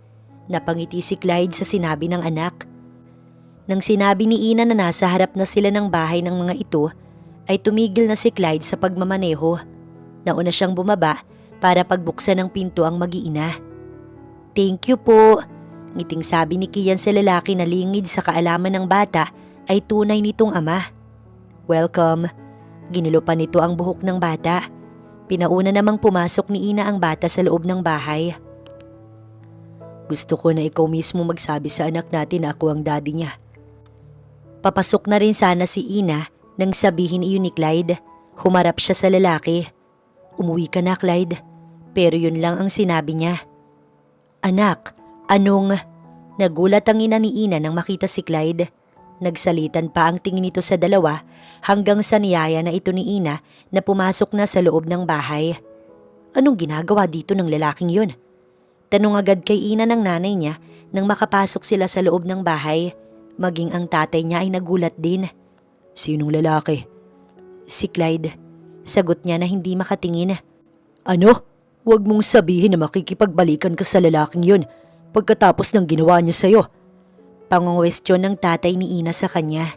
Napangiti si Clyde sa sinabi ng anak. Nang sinabi ni Ina na nasa harap na sila ng bahay ng mga ito, ay tumigil na si Clyde sa pagmamaneho. Nauna siyang bumaba para pagbuksan ng pinto ang mag-iina. "Thank you po," ngiting sabi ni Kian sa lalaki na lingid sa kaalaman ng bata ay tunay nitong ama. "Welcome." Ginulo pa nito ang buhok ng bata. Pinauna namang pumasok ni Ina ang bata sa loob ng bahay. "Gusto ko na ikaw mismo magsabi sa anak natin na ako ang daddy niya." Papasok na rin sana si Ina nang sabihin iyon ni Clyde. Humarap siya sa lalaki. "Umuwi ka na, Clyde." Pero yun lang ang sinabi niya. "Anak, anong..." Nagulat ang ina ni Ina nang makita si Clyde. Nagsalitan pa ang tingin nito sa dalawa hanggang sa niyaya na ito ni Ina na pumasok na sa loob ng bahay. Anong ginagawa dito ng lalaking yun? Tanong agad kay Ina ng nanay niya nang makapasok sila sa loob ng bahay. Maging ang tatay niya ay nagulat din. "Sinong lalaki?" "Si Clyde." Sagot niya na hindi makatingin. "Ano? Huwag mong sabihin na makikipagbalikan ka sa lalaking yun pagkatapos ng ginawa niya sa'yo." Pangungwestiyon ng tatay ni Ina sa kanya.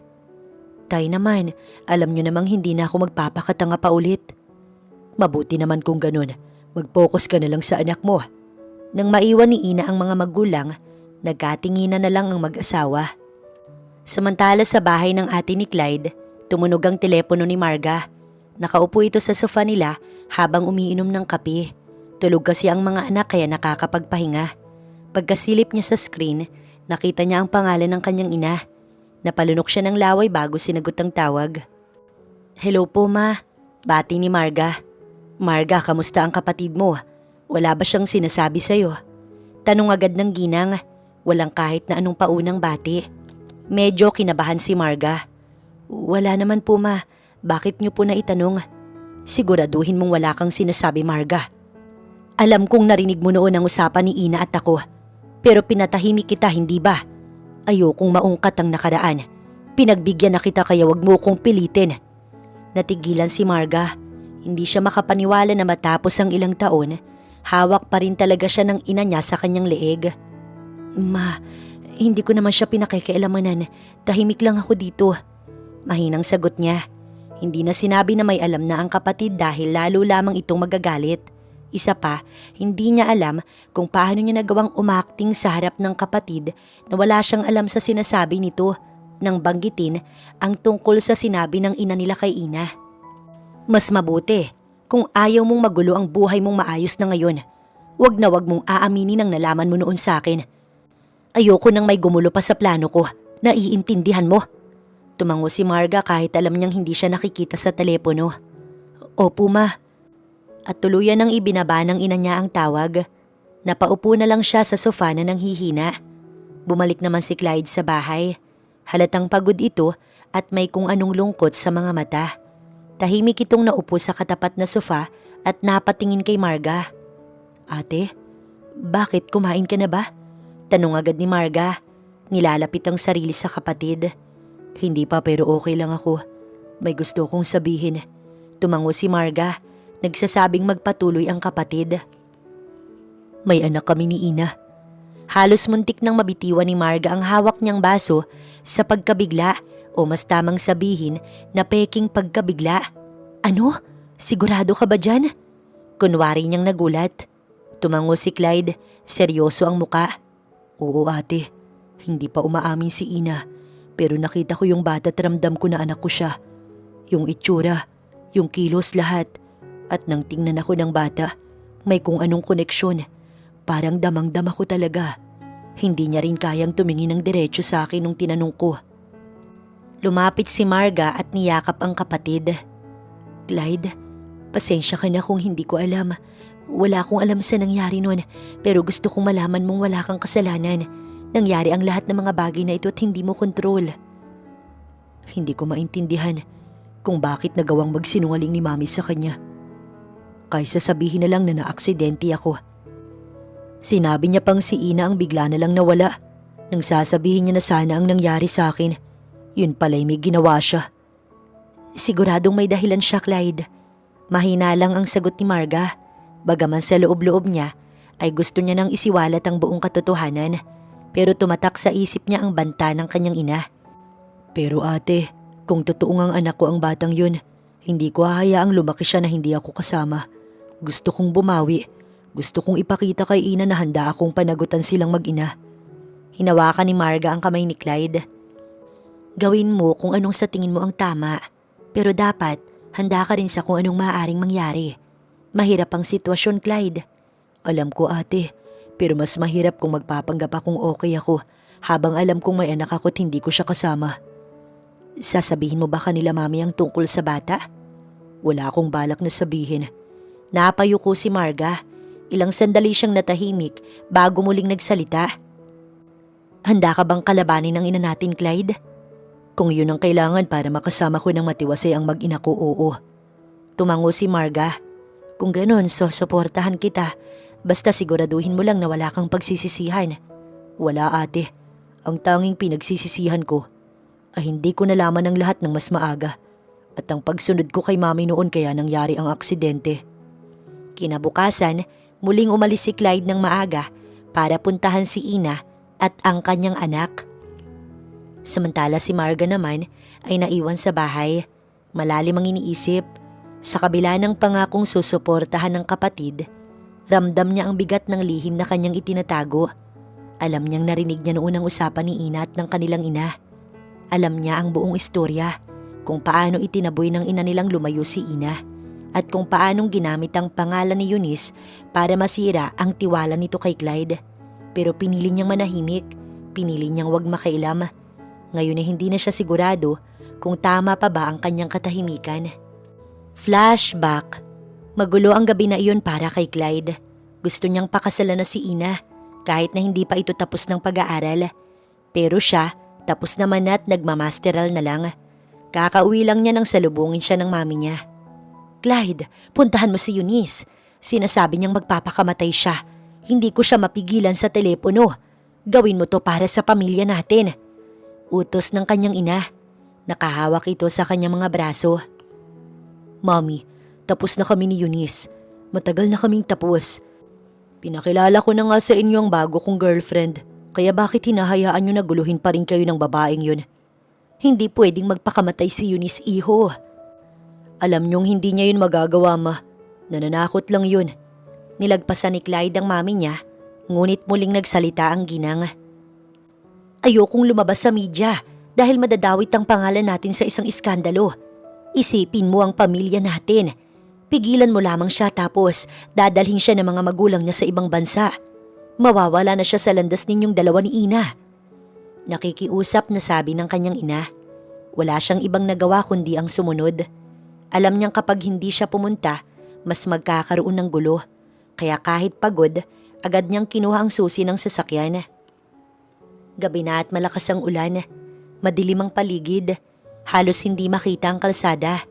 "Tay naman, alam niyo namang hindi na ako magpapakatanga pa ulit." "Mabuti naman kung ganun. Mag-focus ka na lang sa anak mo." Nang maiwan ni Ina ang mga magulang, nagkatinginan na lang ang mag-asawa. Samantala sa bahay ng ate ni Clyde, tumunog ang telepono ni Marga. Nakaupo ito sa sofa nila habang umiinom ng kape. Tulog kasi ang mga anak kaya nakakapagpahinga. Pagkasilip niya sa screen, nakita niya ang pangalan ng kanyang ina. Napalunok siya ng laway bago sinagot ang tawag. Hello po ma, bati ni Marga. Marga, kamusta ang kapatid mo? Wala ba siyang sinasabi sa'yo? Tanong agad ng ginang, walang kahit na anong paunang bati. Medyo kinabahan si Marga. Wala naman po ma, bakit niyo po na itanong? Siguraduhin mong wala kang sinasabi Marga. Alam kong narinig mo noon ang usapan ni Ina at ako, pero pinatahimik kita hindi ba? Ayokong maungkat ang nakaraan. Pinagbigyan na kita kaya wag mo kong pilitin. Natigilan si Marga. Hindi siya makapaniwala na matapos ang ilang taon, hawak pa rin talaga siya ng ina niya sa kanyang leeg. Ma, hindi ko naman siya pinakikialamanan. Tahimik lang ako dito. Mahinang sagot niya. Hindi na sinabi na may alam na ang kapatid dahil lalo lamang itong magagalit. Isa pa, hindi niya alam kung paano niya nagawang umakting sa harap ng kapatid na wala siyang alam sa sinasabi nito nang banggitin ang tungkol sa sinabi ng ina nila kay Ina. Mas mabuti kung ayaw mong magulo ang buhay mong maayos na ngayon. Wag na wag mong aaminin ang nalaman mo noon sa akin. Ayoko nang may gumulo pa sa plano ko. Naiintindihan mo? Tumango si Marga kahit alam niyang hindi siya nakikita sa telepono. Opo ma. At tuluyan nang ibinaba ng ina niya ang tawag. Napaupo na lang siya sa sofa na nanghihina. Bumalik naman si Clyde sa bahay. Halatang pagod ito at may kung anong lungkot sa mga mata. Tahimik itong naupo sa katapat na sofa at napatingin kay Marga. Ate, bakit kumain ka na ba? Tanong agad ni Marga. Nilalapit ang sarili sa kapatid. Hindi pa pero okay lang ako. May gusto kong sabihin. Tumango si Marga. Nagsasabing magpatuloy ang kapatid. May anak kami ni Ina. Halos muntik nang mabitiwan ni Marga ang hawak niyang baso sa pagkabigla o mas tamang sabihin na peking pagkabigla. Ano? Sigurado ka ba dyan? Kunwari niyang nagulat. Tumango si Clyde, seryoso ang muka. Oo ate, hindi pa umaamin si Ina pero nakita ko yung bata at ramdam ko na anak ko siya. Yung itsura, yung kilos lahat. At nang tingnan ako ng bata, may kung anong koneksyon. Parang damang-dama ko talaga. Hindi niya rin kayang tumingin ng diretso sa akin nung tinanong ko. Lumapit si Marga at niyakap ang kapatid. Clyde, pasensya ka na kung hindi ko alam. Wala akong alam sa nangyari nun, pero gusto kong malaman mong wala kang kasalanan. Nangyari ang lahat ng mga bagay na ito at hindi mo kontrol. Hindi ko maintindihan kung bakit nagawang magsinungaling ni Mami sa kanya. Kaysa sabihin na lang na naaksidente ako. Sinabi niya pang si Ina ang bigla na lang nawala. Nang sasabihin niya na sana ang nangyari sa akin, yun pala'y may ginawa siya. Siguradong may dahilan siya, Clyde. Mahina lang ang sagot ni Marga. Bagaman sa loob-loob niya ay gusto niya nang isiwalat ang buong katotohanan. Pero tumatak sa isip niya ang banta ng kanyang ina. Pero ate, kung totoo ngang anak ko ang batang yun, hindi ko hahayaang lumaki siya na hindi ako kasama. Gusto kong bumawi. Gusto kong ipakita kay Ina na handa akong panagutan silang mag-ina. Hinawakan ni Marga ang kamay ni Clyde. Gawin mo kung anong sa tingin mo ang tama. Pero dapat, handa ka rin sa kung anong maaaring mangyari. Mahirap ang sitwasyon, Clyde. Alam ko ate, pero mas mahirap kung magpapanggap akong okay ako habang alam kong may anak ako at hindi ko siya kasama. Sasabihin mo ba kanila mami ang tungkol sa bata? Wala akong balak na sabihin. Napayuko si Marga. Ilang sandali siyang natahimik bago muling nagsalita. Handa ka bang kalabanin ng ina natin, Clyde? Kung yun ang kailangan para makasama ko ng matiwasay ang mag-ina ko, oo. Tumango si Marga. Kung ganon, suportahan kita. Basta siguraduhin mo lang na wala kang pagsisisihan. Wala ate. Ang tanging pinagsisisihan ko ay hindi ko nalaman ang lahat ng mas maaga. At ang pagsunod ko kay mami noon kaya nangyari ang aksidente. Kinabukasan, muling umalis si Clyde ng maaga para puntahan si Ina at ang kanyang anak. Samantala si Marga naman ay naiwan sa bahay. Malalim ang iniisip. Sa kabila ng pangakong susuportahan ng kapatid, ramdam niya ang bigat ng lihim na kanyang itinatago. Alam niyang narinig niya noon ang usapan ni Ina at ng kanilang ina. Alam niya ang buong istorya, kung paano itinaboy ng ina nilang lumayo si Ina at kung paanong ginamit ang pangalan ni Eunice para masira ang tiwala nito kay Clyde. Pero pinili niyang manahimik, pinili niyang wag makailam. Ngayon ay hindi na siya sigurado kung tama pa ba ang kanyang katahimikan. Flashback. Magulo ang gabi na iyon para kay Clyde. Gusto niyang pakasalan na si Ina kahit na hindi pa ito tapos ng pag-aaral. Pero siya, tapos naman at nagmamasteral na lang. Kakauwi lang niya nang salubungin siya ng mami niya. Clyde, puntahan mo si Eunice. Sinasabi niyang magpapakamatay siya. Hindi ko siya mapigilan sa telepono. Gawin mo to para sa pamilya natin. Utos ng kanyang ina. Nakahawak ito sa kanyang mga braso. Mami, tapos na kami ni Eunice. Matagal na kaming tapos. Pinakilala ko na nga sa inyo ang bago kong girlfriend. Kaya bakit hinahayaan niyo na guluhin pa rin kayo ng babaeng yun? Hindi pwedeng magpakamatay si Eunice, iho. Alam niyong hindi niya yun magagawa, ma. Nananakot lang yun. Nilagpasan ni Clyde ang mami niya, ngunit muling nagsalita ang ginang. Ayokong lumabas sa media dahil madadawit ang pangalan natin sa isang iskandalo. Isipin mo ang pamilya natin. Pigilan mo lamang siya tapos dadalhin siya ng mga magulang niya sa ibang bansa. Mawawala na siya sa landas ninyong dalawa ni Ina. Nakikiusap na sabi ng kanyang ina. Wala siyang ibang nagawa kundi ang sumunod. Alam niyang kapag hindi siya pumunta, mas magkakaroon ng gulo. Kaya kahit pagod, agad niyang kinuha ang susi ng sasakyan. Gabi na at malakas ang ulan. Madilim ang paligid. Halos hindi makita ang kalsada.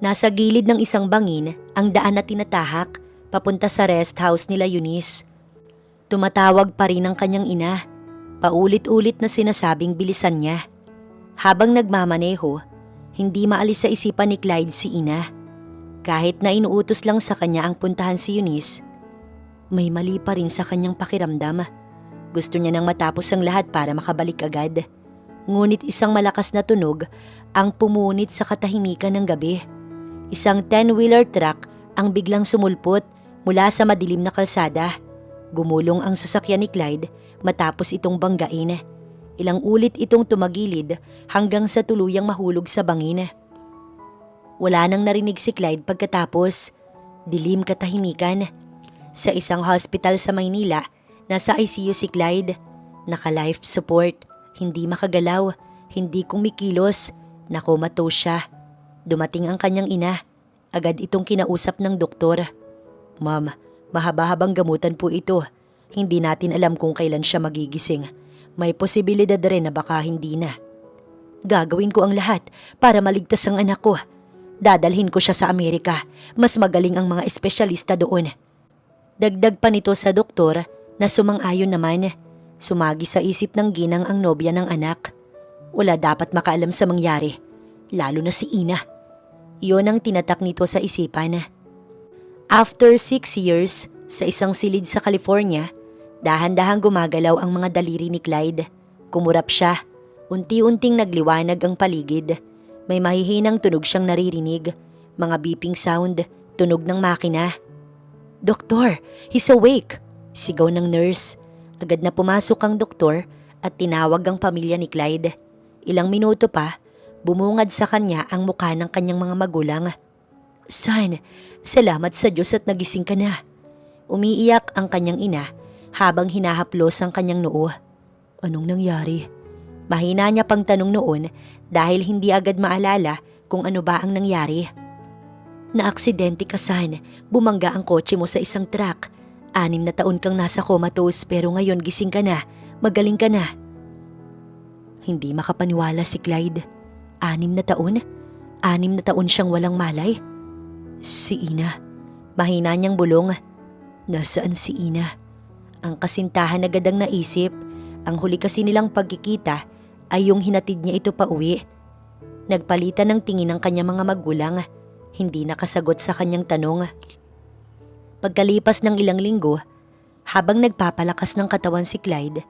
Nasa gilid ng isang bangin ang daan na tinatahak papunta sa rest house nila Eunice. Tumatawag pa rin ang kanyang ina. Paulit-ulit na sinasabing bilisan niya. Habang nagmamaneho, hindi maalis sa isipan ni Clyde si Ina. Kahit na inuutos lang sa kanya ang puntahan si Eunice, may mali pa rin sa kanyang pakiramdam. Gusto niya nang matapos ang lahat para makabalik agad. Ngunit isang malakas na tunog ang pumunit sa katahimikan ng gabi. Isang 10-wheeler truck ang biglang sumulpot mula sa madilim na kalsada. Gumulong ang sasakyan ni Clyde matapos itong banggain. Ilang ulit itong tumagilid hanggang sa tuluyang mahulog sa bangin. Wala nang narinig si Clyde pagkatapos. Dilim katahimikan. Sa isang hospital sa Maynila, nasa ICU si Clyde. Naka-life support. Hindi makagalaw, hindi kumikilos, nakomatose siya. Dumating ang kanyang ina. Agad itong kinausap ng doktor. Ma'am, mahaba-habang gamutan po ito. Hindi natin alam kung kailan siya magigising. May posibilidad rin na baka hindi na. Gagawin ko ang lahat para maligtas ang anak ko. Dadalhin ko siya sa Amerika. Mas magaling ang mga espesyalista doon. Dagdag pa nito sa doktor na sumang-ayon naman. Sumagi sa isip ng ginang ang nobya ng anak. Wala dapat makaalam sa mangyari, lalo na si Ina. Iyon ang tinatak nito sa isipan. After 6 years, sa isang silid sa California, dahan-dahang gumagalaw ang mga daliri ni Clyde. Kumurap siya. Unti-unting nagliwanag ang paligid. May mahihinang tunog siyang naririnig. Mga beeping sound, tunog ng makina. Doktor, he's awake! Sigaw ng nurse. Agad na pumasok ang doktor at tinawag ang pamilya ni Clyde. Ilang minuto pa, bumungad sa kanya ang mukha ng kanyang mga magulang. Son, salamat sa Diyos at nagising ka na. Umiiyak ang kanyang ina habang hinahaplos ang kanyang noo. Anong nangyari? Mahina niya pang tanong noon dahil hindi agad maalala kung ano ba ang nangyari. Naaksidente ka, son. Bumangga ang kotse mo sa isang truck. 6 na taon kang nasa comatose pero ngayon gising ka na, magaling ka na. Hindi makapaniwala si Clyde. 6 na taon? 6 na taon siyang walang malay? Si Ina. Mahina niyang bulong. Nasaan si Ina? Ang kasintahan agad ang naisip. Ang huli kasi nilang pagkikita ay yung hinatid niya ito pa uwi. Nagpalitan ng tingin ng kanyang mga magulang. Hindi nakasagot sa kanyang tanong. Pagkalipas ng ilang linggo, habang nagpapalakas ng katawan si Clyde,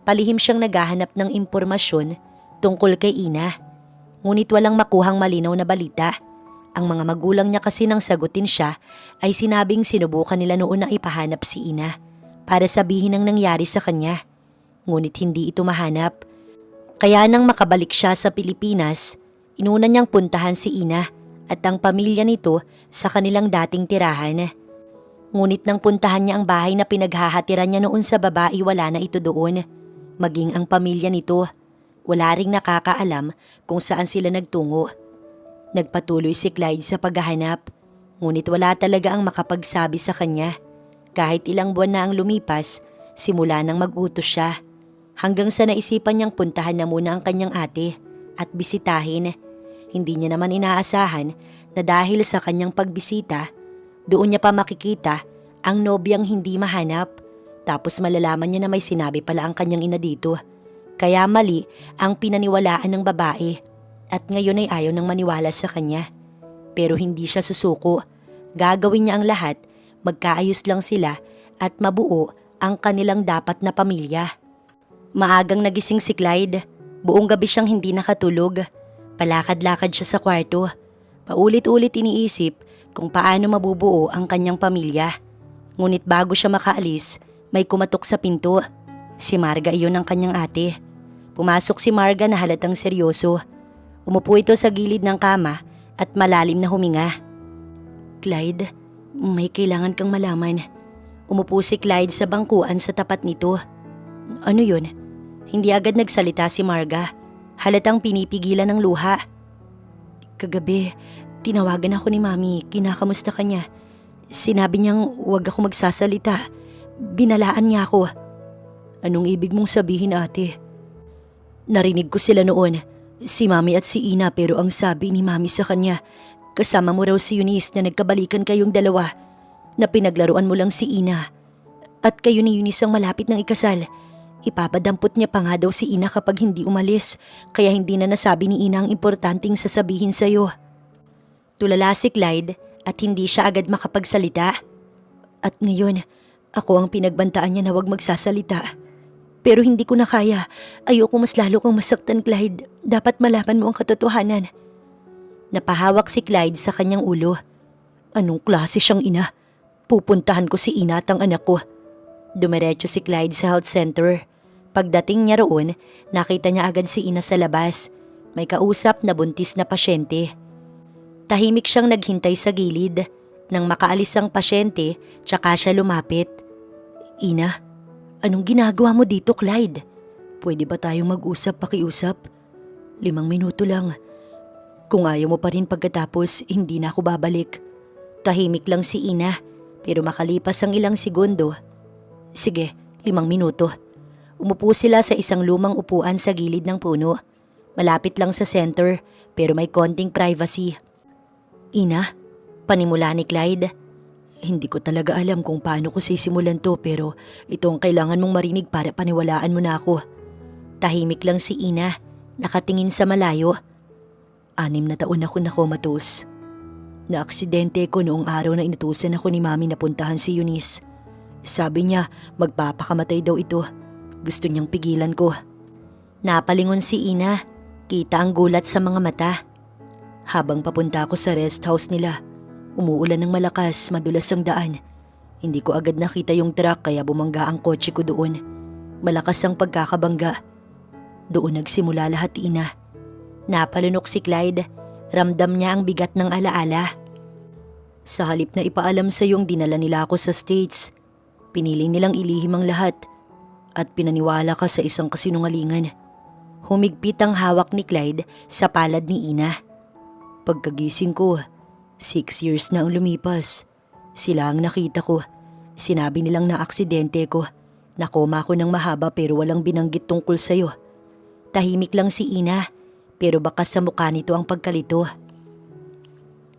palihim siyang naghahanap ng impormasyon tungkol kay Ina. Ngunit walang makuhang malinaw na balita. Ang mga magulang niya kasi nang sagutin siya ay sinabing sinubukan nila noon na ipahanap si Ina para sabihin ang nangyari sa kanya. Ngunit hindi ito mahanap. Kaya nang makabalik siya sa Pilipinas, inuna niyang puntahan si Ina at ang pamilya nito sa kanilang dating tirahan. Ngunit nang puntahan niya ang bahay na pinaghahatiran niya noon sa babae, wala na ito doon. Maging ang pamilya nito. Wala ring nakakaalam kung saan sila nagtungo. Nagpatuloy si Clyde sa paghahanap, ngunit wala talaga ang makapagsabi sa kanya. Kahit ilang buwan na ang lumipas, simula nang mag-utos siya. Hanggang sa naisipan niyang puntahan na muna ang kanyang ate at bisitahin. Hindi niya naman inaasahan na dahil sa kanyang pagbisita, doon niya pa makikita ang nobyang hindi mahanap. Tapos malalaman niya na may sinabi pala ang kanyang ina dito. Kaya mali ang pinaniwalaan ng babae at ngayon ay ayaw nang maniwala sa kanya. Pero hindi siya susuko. Gagawin niya ang lahat, magkaayos lang sila at mabuo ang kanilang dapat na pamilya. Maagang nagising si Clyde. Buong gabi siyang hindi nakatulog. Palakad-lakad siya sa kwarto. Paulit-ulit iniisip kung paano mabubuo ang kanyang pamilya. Ngunit bago siya makaalis, may kumatok sa pinto. Si Marga, iyon ang kanyang ate. Pumasok si Marga na halatang seryoso. Umupo ito sa gilid ng kama at malalim na huminga. Clyde, may kailangan kang malaman. Umupo si Clyde sa bangkuan sa tapat nito. Ano yun? Hindi agad nagsalita si Marga. Halatang pinipigilan ng luha. Kagabi, tinawagan ako ni Mami, kinakamusta ka niya. Sinabi niyang huwag ako magsasalita. Binalaan niya ako. Anong ibig mong sabihin, ate? Narinig ko sila noon, si Mami at si Ina, pero ang sabi ni Mami sa kanya, kasama mo raw si Eunice na nagkabalikan kayong dalawa, na pinaglaruan mo lang si Ina. At kayo ni Eunice ang malapit ng ikasal. Ipapadampot niya pa nga daw si Ina kapag hindi umalis, kaya hindi na nasabi ni Ina ang importanteng sasabihin sa'yo. Tulala si Clyde at hindi siya agad makapagsalita. At ngayon, ako ang pinagbantaan niya na huwag magsasalita. Pero hindi ko na kaya. Ayoko mas lalo kang masaktan, Clyde. Dapat malaman mo ang katotohanan. Napahawak si Clyde sa kanyang ulo. Anong klase siyang ina? Pupuntahan ko si Ina at ang anak ko. Dumiretso si Clyde sa health center. Pagdating niya roon, nakita niya agad si Ina sa labas. May kausap na buntis na pasyente. Tahimik siyang naghintay sa gilid. Nang makaalis ang pasyente, tsaka siya lumapit. Ina, anong ginagawa mo dito, Clyde? Pwede ba tayong mag-usap pakiusap? 5 minuto lang. Kung ayaw mo pa rin pagkatapos, hindi na ako babalik. Tahimik lang si Ina, pero makalipas ang ilang segundo. Sige, 5 minuto. Umupo sila sa isang lumang upuan sa gilid ng puno. Malapit lang sa center, pero may konting privacy. Ina, panimula ni Clyde. Hindi ko talaga alam kung paano ko sisimulan to, pero ito ang kailangan mong marinig para paniwalaan mo na ako. Tahimik lang si Ina, nakatingin sa malayo. 6 na taon ako na comatose. Naaksidente ko noong araw na inutusan ako ni Mami na puntahan si Eunice. Sabi niya magpapakamatay daw ito. Gusto niyang pigilan ko. Napalingon si Ina, kita ang gulat sa mga mata. Habang papunta ako sa rest house nila, umuulan ng malakas, madulas ang daan. Hindi ko agad nakita yung truck kaya bumangga ang kotse ko doon. Malakas ang pagkakabangga. Doon nagsimula lahat, Ina. Napalunok si Clyde. Ramdam niya ang bigat ng alaala. Sa halip na ipaalam sa yung dinala nila ako sa States, pinili nilang ilihim ang lahat at pinaniwala ka sa isang kasinungalingan. Humigpit ang hawak ni Clyde sa palad ni Ina. Pagkagising ko, 6 years na ang lumipas. Sila ang nakita ko. Sinabi nilang na aksidente ko. Nakoma ko ng mahaba pero walang binanggit tungkol sa'yo. Tahimik lang si Ina, pero baka sa mukha nito ang pagkalito.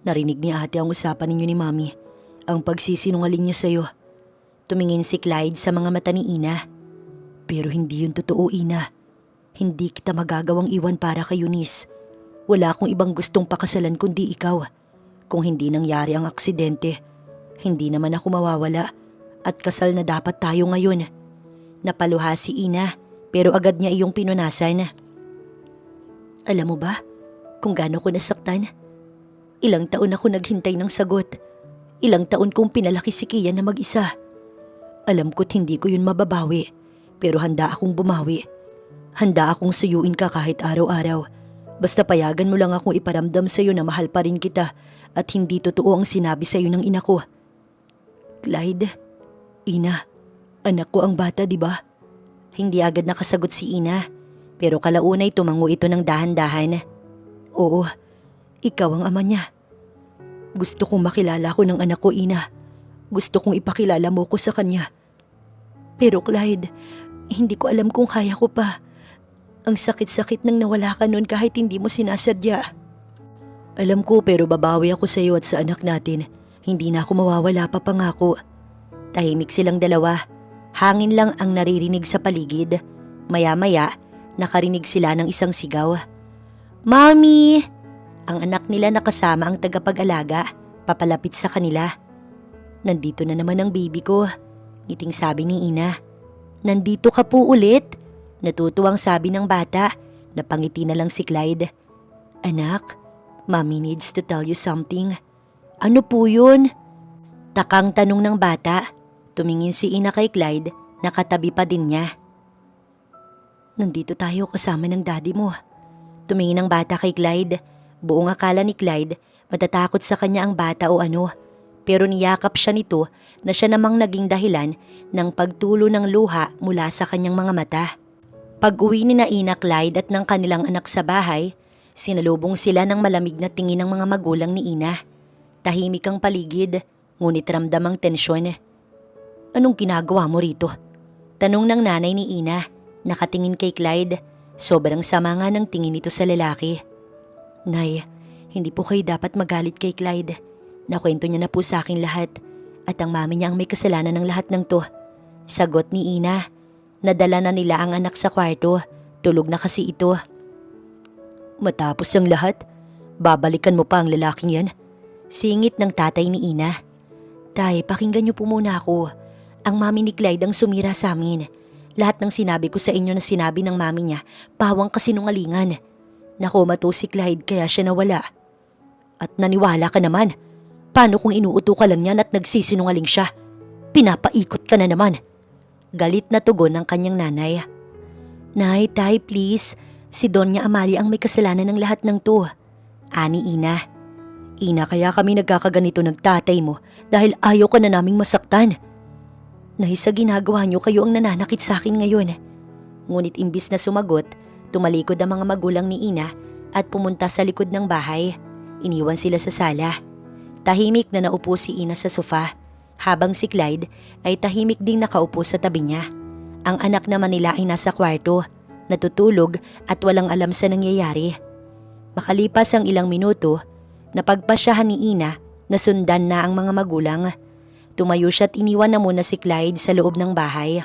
Narinig ni ate ang usapan ninyo ni Mami. Ang pagsisinungaling niya sa'yo. Tumingin si Clyde sa mga mata ni Ina. Pero hindi yun totoo, Ina. Hindi kita magagawang iwan para kay Eunice. Wala akong ibang gustong pakasalan kundi ikaw. Kung hindi nangyari ang aksidente, hindi naman ako mawawala at kasal na dapat tayo ngayon. Napaluha si Ina pero agad niya iyong pinunasan. Alam mo ba kung gaano ko nasaktan? Ilang taon ako naghintay ng sagot. Ilang taon kong pinalaki si Kian na mag-isa. Alam ko't hindi ko yun mababawi, pero handa akong bumawi. Handa akong suyuin ka kahit araw-araw. Basta payagan mo lang akong iparamdam sa'yo na mahal pa rin kita at hindi totoo ang sinabi sa'yo ng ina ko. Clyde? Ina, anak ko ang bata, di ba? Hindi agad nakasagot si Ina, pero kalaunay tumango ito ng dahan-dahan. Oo, ikaw ang ama niya. Gusto kong makilala ko ng anak ko, Ina. Gusto kong ipakilala mo ko sa kanya. Pero Clyde, hindi ko alam kung kaya ko pa. Ang sakit-sakit nang nawala ka noon kahit hindi mo sinasadya. Alam ko pero babawi ako sa iyo at sa anak natin. Hindi na ako mawawala pa, pangako. Tahimik silang dalawa. Hangin lang ang naririnig sa paligid. Maya-maya, nakarinig sila ng isang sigaw. Mommy! Ang anak nila nakasama ang tagapag-alaga, papalapit sa kanila. Nandito na naman ang baby ko, ngiting sabi ni Ina. Nandito ka po ulit? Natutuwang sabi ng bata, napangiti na lang si Clyde. Anak, Mommy needs to tell you something. Ano po yun? Takang tanong ng bata. Tumingin si Ina kay Clyde, nakatabi pa din niya. Nandito tayo kasama ng daddy mo. Tumingin ang bata kay Clyde. Buong akala ni Clyde, matatakot sa kanya ang bata o ano. Pero niyakap siya nito na siya namang naging dahilan ng pagtulo ng luha mula sa kanyang mga mata. Pag-uwi ni na Ina, Clyde at ng kanilang anak sa bahay, sinalubong sila ng malamig na tingin ng mga magulang ni Ina. Tahimik ang paligid, ngunit ramdam ang tensyon. Anong ginagawa mo rito? Tanong ng nanay ni Ina, nakatingin kay Clyde. Sobrang sama nga ng tingin nito sa lalaki. Nay, hindi po kayo dapat magalit kay Clyde. Nakwento niya na po sa akin lahat at ang mami niya ang may kasalanan ng lahat ng to. Sagot ni Ina. Nadala na nila ang anak sa kwarto. Tulog na kasi ito. Matapos ang lahat, babalikan mo pa ang lalaking yan? Singit ng tatay ni Ina. Tay, pakinggan niyo po muna ako. Ang mami ni Clyde ang sumira sa amin. Lahat ng sinabi ko sa inyo na sinabi ng mami niya, pawang kasinungalingan. Nakomato si Clyde kaya siya nawala. At naniwala ka naman. Paano kung inuuto ka lang niyan at nagsisinungaling siya? Pinapaikot ka na naman. Galit na tugon ng kanyang nanay. Nay, tay, please. Si Doña Amalia ang may kasalanan ng lahat ng to. Ani Ina. Ina, kaya kami nagkakaganito ng tatay mo dahil ayaw ka na naming masaktan. Nay, sa ginagawa niyo kayo ang nananakit sa akin ngayon. Ngunit imbis na sumagot, tumalikod ang mga magulang ni Ina at pumunta sa likod ng bahay. Iniwan sila sa sala. Tahimik na naupo si Ina sa sofa, habang si Clyde ay tahimik ding nakaupo sa tabi niya. Ang anak naman nila ay nasa kwarto, natutulog at walang alam sa nangyayari. Makalipas ang ilang minuto, napagpasyahan ni Ina na sundan na ang mga magulang. Tumayo siya at iniwan na muna si Clyde sa loob ng bahay.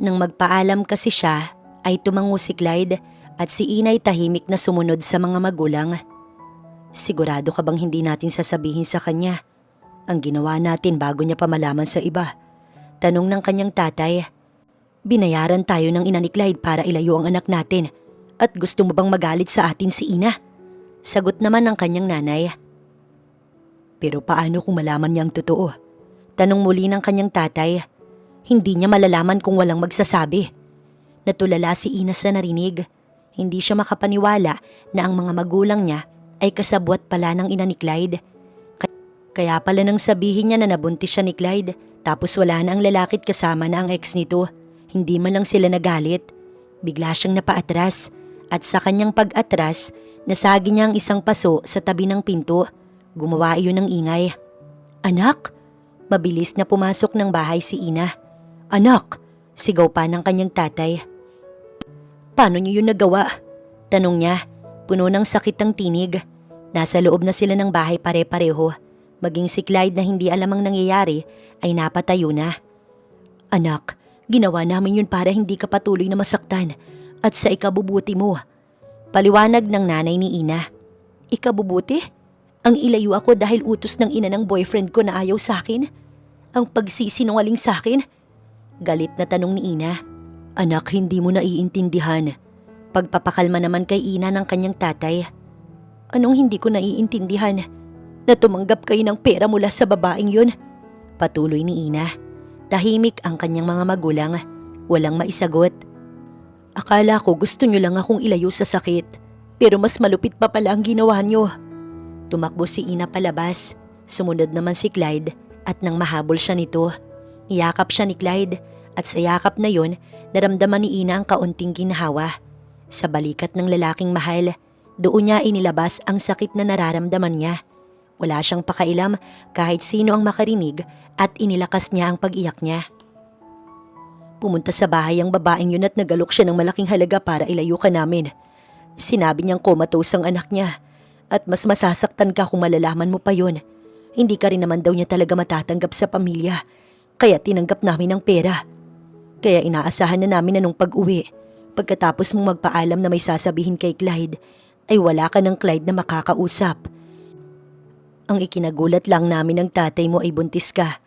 Nang magpaalam kasi siya, ay tumango si Clyde at si Ina ay tahimik na sumunod sa mga magulang. Sigurado ka bang hindi natin sasabihin sa kanya ang ginawa natin bago niya pa malaman sa iba? Tanong ng kanyang tatay. Binayaran tayo ng ina ni Clyde para ilayo ang anak natin at gusto mo bang magalit sa atin si Ina? Sagot naman ng kanyang nanay. Pero paano kung malaman niya ang totoo? Tanong muli ng kanyang tatay. Hindi niya malalaman kung walang magsasabi. Natulala si Ina sa narinig. Hindi siya makapaniwala na ang mga magulang niya ay kasabwat pala ng ina ni Clyde. Kaya pala nang sabihin niya na nabuntis siya ni Clyde, tapos wala na ang lalakit kasama na ang ex nito, hindi man lang sila nagalit. Bigla siyang napaatras at sa kanyang pag-atras, nasagi niya ang isang paso sa tabi ng pinto. Gumawa iyon ng ingay. Anak! Mabilis na pumasok ng bahay si Ina. Anak! Sigaw pa ng kanyang tatay. Paano niyo yun nagawa? Tanong niya, puno ng sakit ang tinig. Nasa loob na sila ng bahay pare-pareho. Maging si Clyde na hindi alam ang nangyayari ay napatayo na. Anak, ginawa namin yun para hindi ka patuloy na masaktan at sa ikabubuti mo. Paliwanag ng nanay ni Ina. Ikabubuti? Ang ilayo ako dahil utos ng ina ng boyfriend ko na ayaw sa akin? Ang pagsisinungaling sa akin? Galit na tanong ni Ina. Anak, hindi mo naiintindihan. Pagpapakalma naman kay Ina ng kanyang tatay. Anong hindi ko naiintindihan? Na tumanggap kayo ng pera mula sa babaeng yun? Patuloy ni Ina. Tahimik ang kanyang mga magulang. Walang maisagot. Akala ko gusto nyo lang akong ilayo sa sakit. Pero mas malupit pa pala ang ginawa nyo. Tumakbo si Ina palabas. Sumunod naman si Clyde At nang mahabol siya nito, niyakap siya ni Clyde at sa yakap na yon, naramdaman ni Ina ang kaunting ginhawa. Sa balikat ng lalaking mahal, doon niya inilabas ang sakit na nararamdaman niya. Wala siyang pakailam kahit sino ang makarinig at inilakas niya ang pag-iyak niya. Pumunta sa bahay ang babaeng yun at nagalok siya ng malaking halaga para ilayo ka namin. Sinabi niyang comatose ang anak niya at mas masasaktan ka kung malalaman mo pa yun. Hindi ka rin naman daw niya talaga matatanggap sa pamilya, kaya tinanggap namin ang pera. Kaya inaasahan na namin na nung pag-uwi, pagkatapos mong magpaalam na may sasabihin kay Clyde, ay wala ka ng Clyde na makakausap. Ang ikinagulat lang namin ng tatay mo ay buntis ka.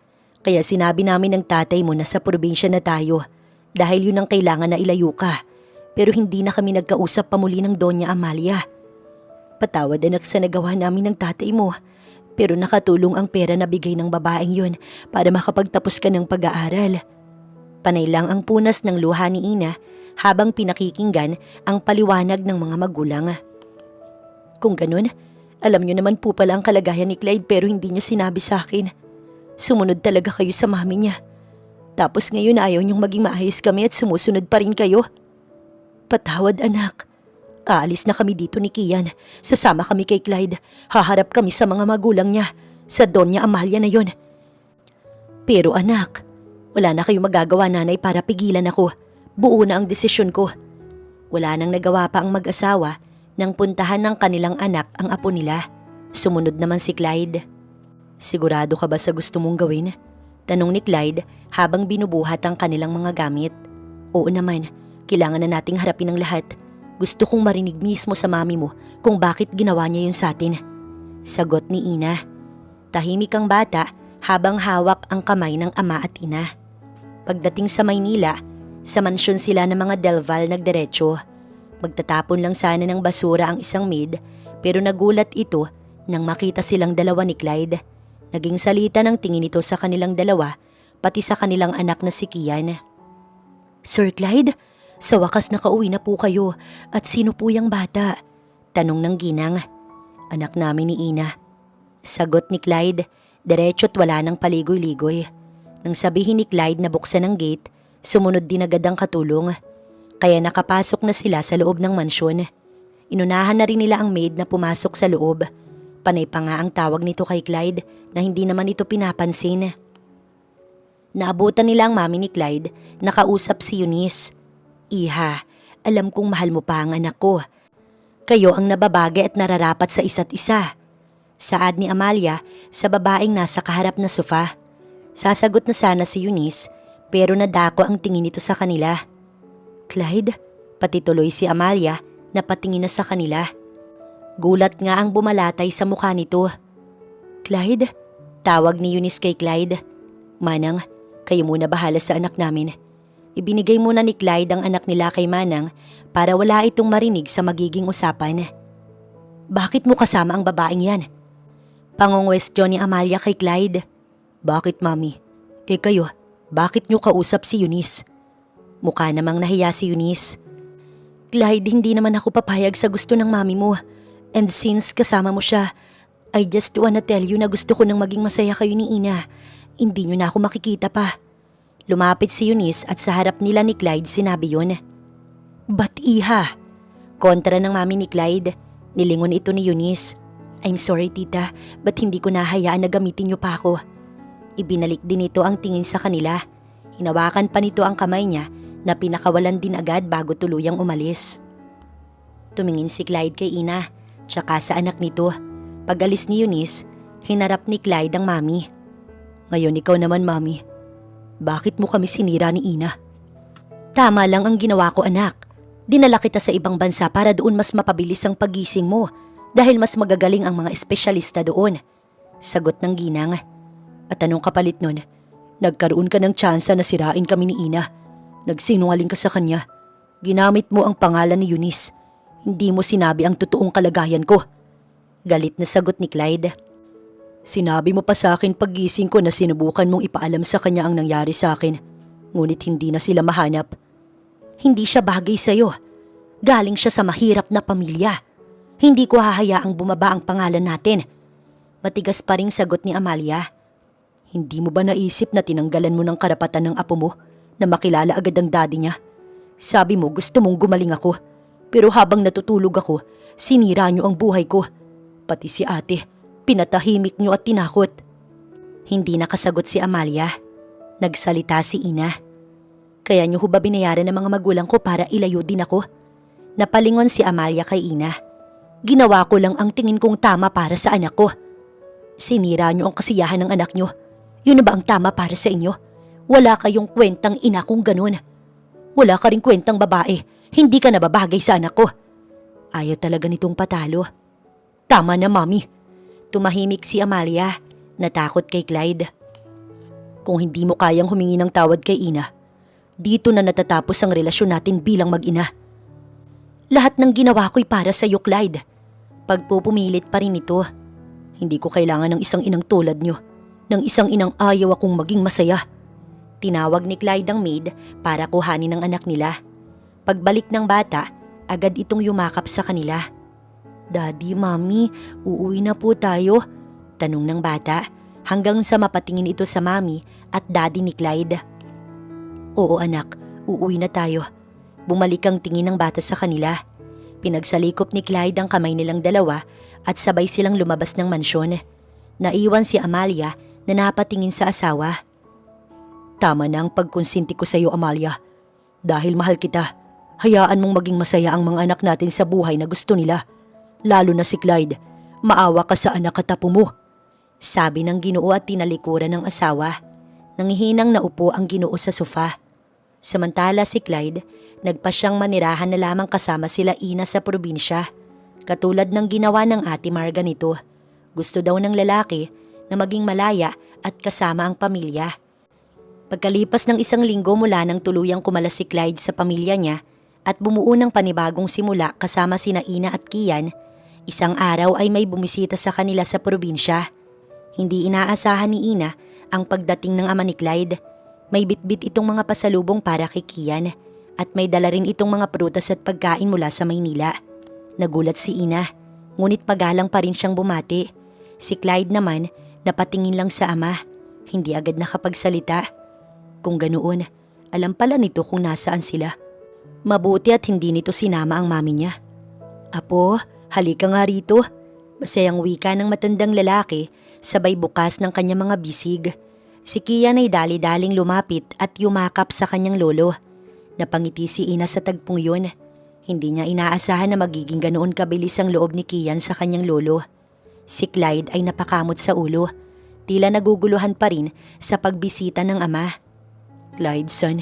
Kaya sinabi namin ng tatay mo na sa probinsya na tayo dahil yun ang kailangan na ilayo ka. Pero hindi na kami nagkausap pa muli ng Doña Amalia. Patawad anak sa nagawa namin ng tatay mo. Pero nakatulong ang pera na bigay ng babaeng yun para makapagtapos ka ng pag-aaral. Panay lang ang punas ng luha ni Ina habang pinakikinggan ang paliwanag ng mga magulang. Kung ganun, alam nyo naman po pala ang kalagayan ni Clyde pero hindi nyo sinabi sa akin. Sumunod talaga kayo sa mami niya. Tapos ngayon ayaw nyong maging maayos kami at sumusunod pa rin kayo. Patawad anak. Aalis na kami dito ni Kian. Sasama kami kay Clyde. Haharap kami sa mga magulang niya. Sa Doña Amalia na yon. Pero anak, wala na kayong magagawa nanay para pigilan ako. Buo na ang desisyon ko. Wala nang nagawa pa ang mag-asawa nang puntahan ng kanilang anak ang apo nila. Sumunod naman si Clyde. Sigurado ka ba sa gusto mong gawin? Tanong ni Clyde habang binubuhat ang kanilang mga gamit. Oo naman, kailangan na nating harapin ang lahat. Gusto kong marinig mismo sa mami mo kung bakit ginawa niya yun sa atin. Sagot ni Ina. Tahimik ang bata habang hawak ang kamay ng ama at ina. Pagdating sa Maynila, sa mansyon sila ng mga Delval nagdiretso. Magtatapon lang sana ng basura ang isang maid pero nagulat ito nang makita silang dalawa ni Clyde. Naging salita ng tingin ito sa kanilang dalawa pati sa kanilang anak na si Kian. Sir Clyde, sa wakas nakauwi na po kayo at sino po yung bata? Tanong ng ginang. Anak namin ni Ina. Sagot ni Clyde, diretso't wala nang paligoy-ligoy. Nang sabihin ni Clyde na buksan ang gate, sumunod din agad ang katulong. Kaya nakapasok na sila sa loob ng mansyon. Inunahan na rin nila ang maid na pumasok sa loob. Panay pa nga ang tawag nito kay Clyde na hindi naman ito pinapansin. Naabutan nila ang mami ni Clyde, nakausap si Eunice. Iha, alam kong mahal mo pa ang anak ko. Kayo ang nababagay at nararapat sa isa't isa. Saad ni Amalia sa babaeng nasa kaharap na sofa. Sasagot na sana si Eunice pero nadako ang tingin nito sa kanila. Clyde, pati tuloy si Amalia na patingin na sa kanila. Gulat nga ang bumalatay sa mukha nito. Clyde, tawag ni Eunice kay Clyde. Manang, kayo muna bahala sa anak namin. Ibinigay muna ni Clyde ang anak nila kay Manang para wala itong marinig sa magiging usapan. Bakit mo kasama ang babaeng yan? Pangungwestiyon ni Amalia kay Clyde. Bakit mami? Kayo, bakit nyo kausap si Eunice? Mukha namang nahiya si Eunice. Clyde, hindi naman ako papayag sa gusto ng mami mo. And since kasama mo siya, I just wanna tell you na gusto ko nang maging masaya kayo ni Ina. Hindi nyo na ako makikita pa. Lumapit si Eunice at sa harap nila ni Clyde sinabi yun. But iha? Kontra ng mami ni Clyde. Nilingon ito ni Eunice. I'm sorry tita, but hindi ko nahayaan na gamitin niyo pa ako. Ibinalik din ito ang tingin sa kanila. Hinawakan pa nito ang kamay niya na pinakawalan din agad bago tuluyang umalis. Tumingin si Clyde kay Ina, tsaka sa anak nito. Pag-alis ni Eunice, hinarap ni Clyde ang mami. Ngayon ikaw naman mami. Bakit mo kami sinira ni Ina? Tama lang ang ginawa ko anak. Dinala kita sa ibang bansa para doon mas mapabilis ang pagising mo dahil mas magagaling ang mga espesyalista doon. Sagot ng ginang. At anong kapalit nun? Nagkaroon ka ng tsansa na sirain kami ni Ina. Nagsinungaling ka sa kanya. Ginamit mo ang pangalan ni Eunice. Hindi mo sinabi ang totoong kalagayan ko. Galit na sagot ni Clyde. Sinabi mo pa sa akin paggising ko na sinubukan mong ipaalam sa kanya ang nangyari sa akin. Ngunit hindi na sila mahanap. Hindi siya bagay sa'yo. Galing siya sa mahirap na pamilya. Hindi ko hahayaang bumaba ang pangalan natin. Matigas pa ring sagot ni Amalia. Hindi mo ba naisip na tinanggalan mo ng karapatan ng apo mo na makilala agad ang daddy niya? Sabi mo gusto mong gumaling ako, pero habang natutulog ako, sinira niyo ang buhay ko. Pati si ate, pinatahimik niyo at tinakot. Hindi nakasagot si Amalia. Nagsalita si Ina. Kaya niyo ho ba binayaran ng mga magulang ko para ilayo din ako? Napalingon si Amalia kay Ina. Ginawa ko lang ang tingin kong tama para sa anak ko. Sinira niyo ang kasiyahan ng anak niyo. Yun na ba ang tama para sa inyo? Wala kayong kwentang ina kung ganun. Wala ka rin kwentang babae. Hindi ka nababagay sa anak ko. Ayaw talaga nitong patalo. Tama na, Mami. Tumahimik si Amalia, natakot kay Clyde. Kung hindi mo kayang humingi ng tawad kay Ina, dito na natatapos ang relasyon natin bilang mag-ina. Lahat ng ginawa ko'y para sa iyo, Clyde. Pagpupumilit pa rin ito. Hindi ko kailangan ng isang inang tulad niyo. Ng isang inang ayaw akong maging masaya. Tinawag ni Clyde ang maid para kuhanin ang anak nila. Pagbalik ng bata, agad itong yumakap sa kanila. Daddy, Mami, uuwi na po tayo? Tanong ng bata hanggang sa mapatingin ito sa Mami at Daddy ni Clyde. Oo anak, uuwi na tayo. Bumalik ang tingin ng bata sa kanila. Pinagsalikop ni Clyde ang kamay nilang dalawa at sabay silang lumabas ng mansyon. Naiwan si Amalia na napatingin sa asawa. Tama na ang pagkonsinti ko sa iyo, Amalia. Dahil mahal kita, hayaan mong maging masaya ang mga anak natin sa buhay na gusto nila. Lalo na si Clyde, maawa ka sa anak at apo mo. Sabi ng Ginoo at tinalikuran ng asawa. Nangihinang naupo ang Ginoo sa sofa. Samantala si Clyde, nagpa siyang manirahan na lamang kasama sila Ina sa probinsya. Katulad ng ginawa ng ate Marga nito. Gusto daw ng lalaki na maging malaya at kasama ang pamilya. Pagkalipas ng 1 linggo mula nang tuluyang kumalas si Clyde sa pamilya niya at bumuo ng panibagong simula kasama sina Ina at Kian, isang araw ay may bumisita sa kanila sa probinsya. Hindi inaasahan ni Ina ang pagdating ng ama ni Clyde. May bitbit itong mga pasalubong para kay Kian at may dala rin itong mga prutas at pagkain mula sa Maynila. Nagulat si Ina, ngunit pagalang pa rin siyang bumati. Si Clyde naman, napatingin lang sa ama, hindi agad nakapagsalita. Kung ganoon, alam pala nito kung nasaan sila. Mabuti at hindi nito sinama ang mami niya. Apo, halika nga rito. Masayang wika ng matandang lalaki, sabay bukas ng kanyang mga bisig. Si Kian ay dali-daling lumapit at yumakap sa kanyang lolo. Napangiti si Ina sa tagpong yun. Hindi niya inaasahan na magiging ganoon kabilis ang loob ni Kian sa kanyang lolo. Si Clyde ay napakamot sa ulo. Tila naguguluhan pa rin sa pagbisita ng ama. Clyde, son,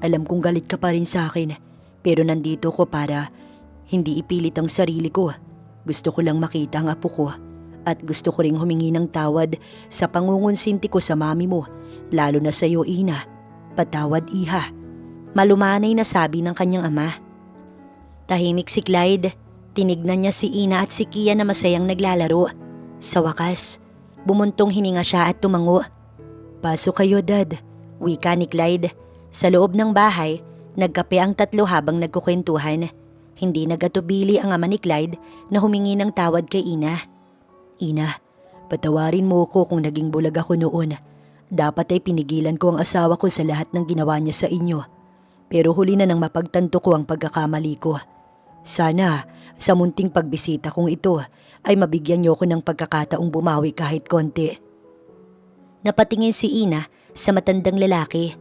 alam kong galit ka pa rin sa akin, pero nandito ko para hindi ipilit ang sarili ko. Gusto ko lang makita ang apo ko at gusto ko ring humingi ng tawad sa pangungunsinti ko sa mami mo, lalo na sa iyo, Ina. Patawad, iha. Malumanay na sabi ng kanyang ama. Tahimik si Clyde. Tinignan niya si Ina at si Kian na masayang naglalaro. Sa wakas, bumuntong hininga siya at tumango. Pasok kayo, Dad. Wika ni Clyde. Sa loob ng bahay, nagkape ang tatlo habang nagkukwentuhan. Hindi nagatubili ang ama ni Clyde na humingi ng tawad kay Ina. Ina, patawarin mo ko kung naging bulag ako noon. Dapat ay pinigilan ko ang asawa ko sa lahat ng ginawa niya sa inyo. Pero huli na nang mapagtanto ko ang pagkakamali ko. Sana, sa munting pagbisita kong ito, ay mabigyan niyo ko ng pagkakataong bumawi kahit konti. Napatingin si Ina sa matandang lalaki.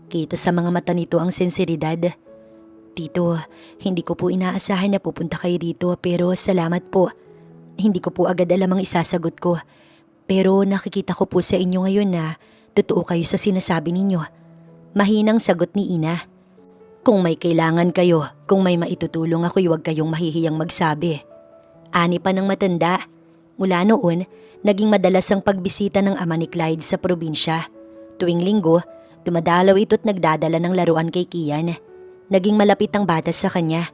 Kita sa mga mata nito ang sensiridad. Tito, hindi ko po inaasahan na pupunta kayo rito pero salamat po. Hindi ko po agad alam ang isasagot ko. Pero nakikita ko po sa inyo ngayon na totoo kayo sa sinasabi ninyo. Mahinang sagot ni Ina. Kung may kailangan kayo, kung may maitutulong ako, huwag kayong mahihiyang magsabi. Ani pa ng matanda. Mula noon, naging madalas ang pagbisita ng ama ni Clyde sa probinsya. Tuwing linggo, dumadalaw ito't nagdadala ng laruan kay Kian. Naging malapit ang bata sa kanya.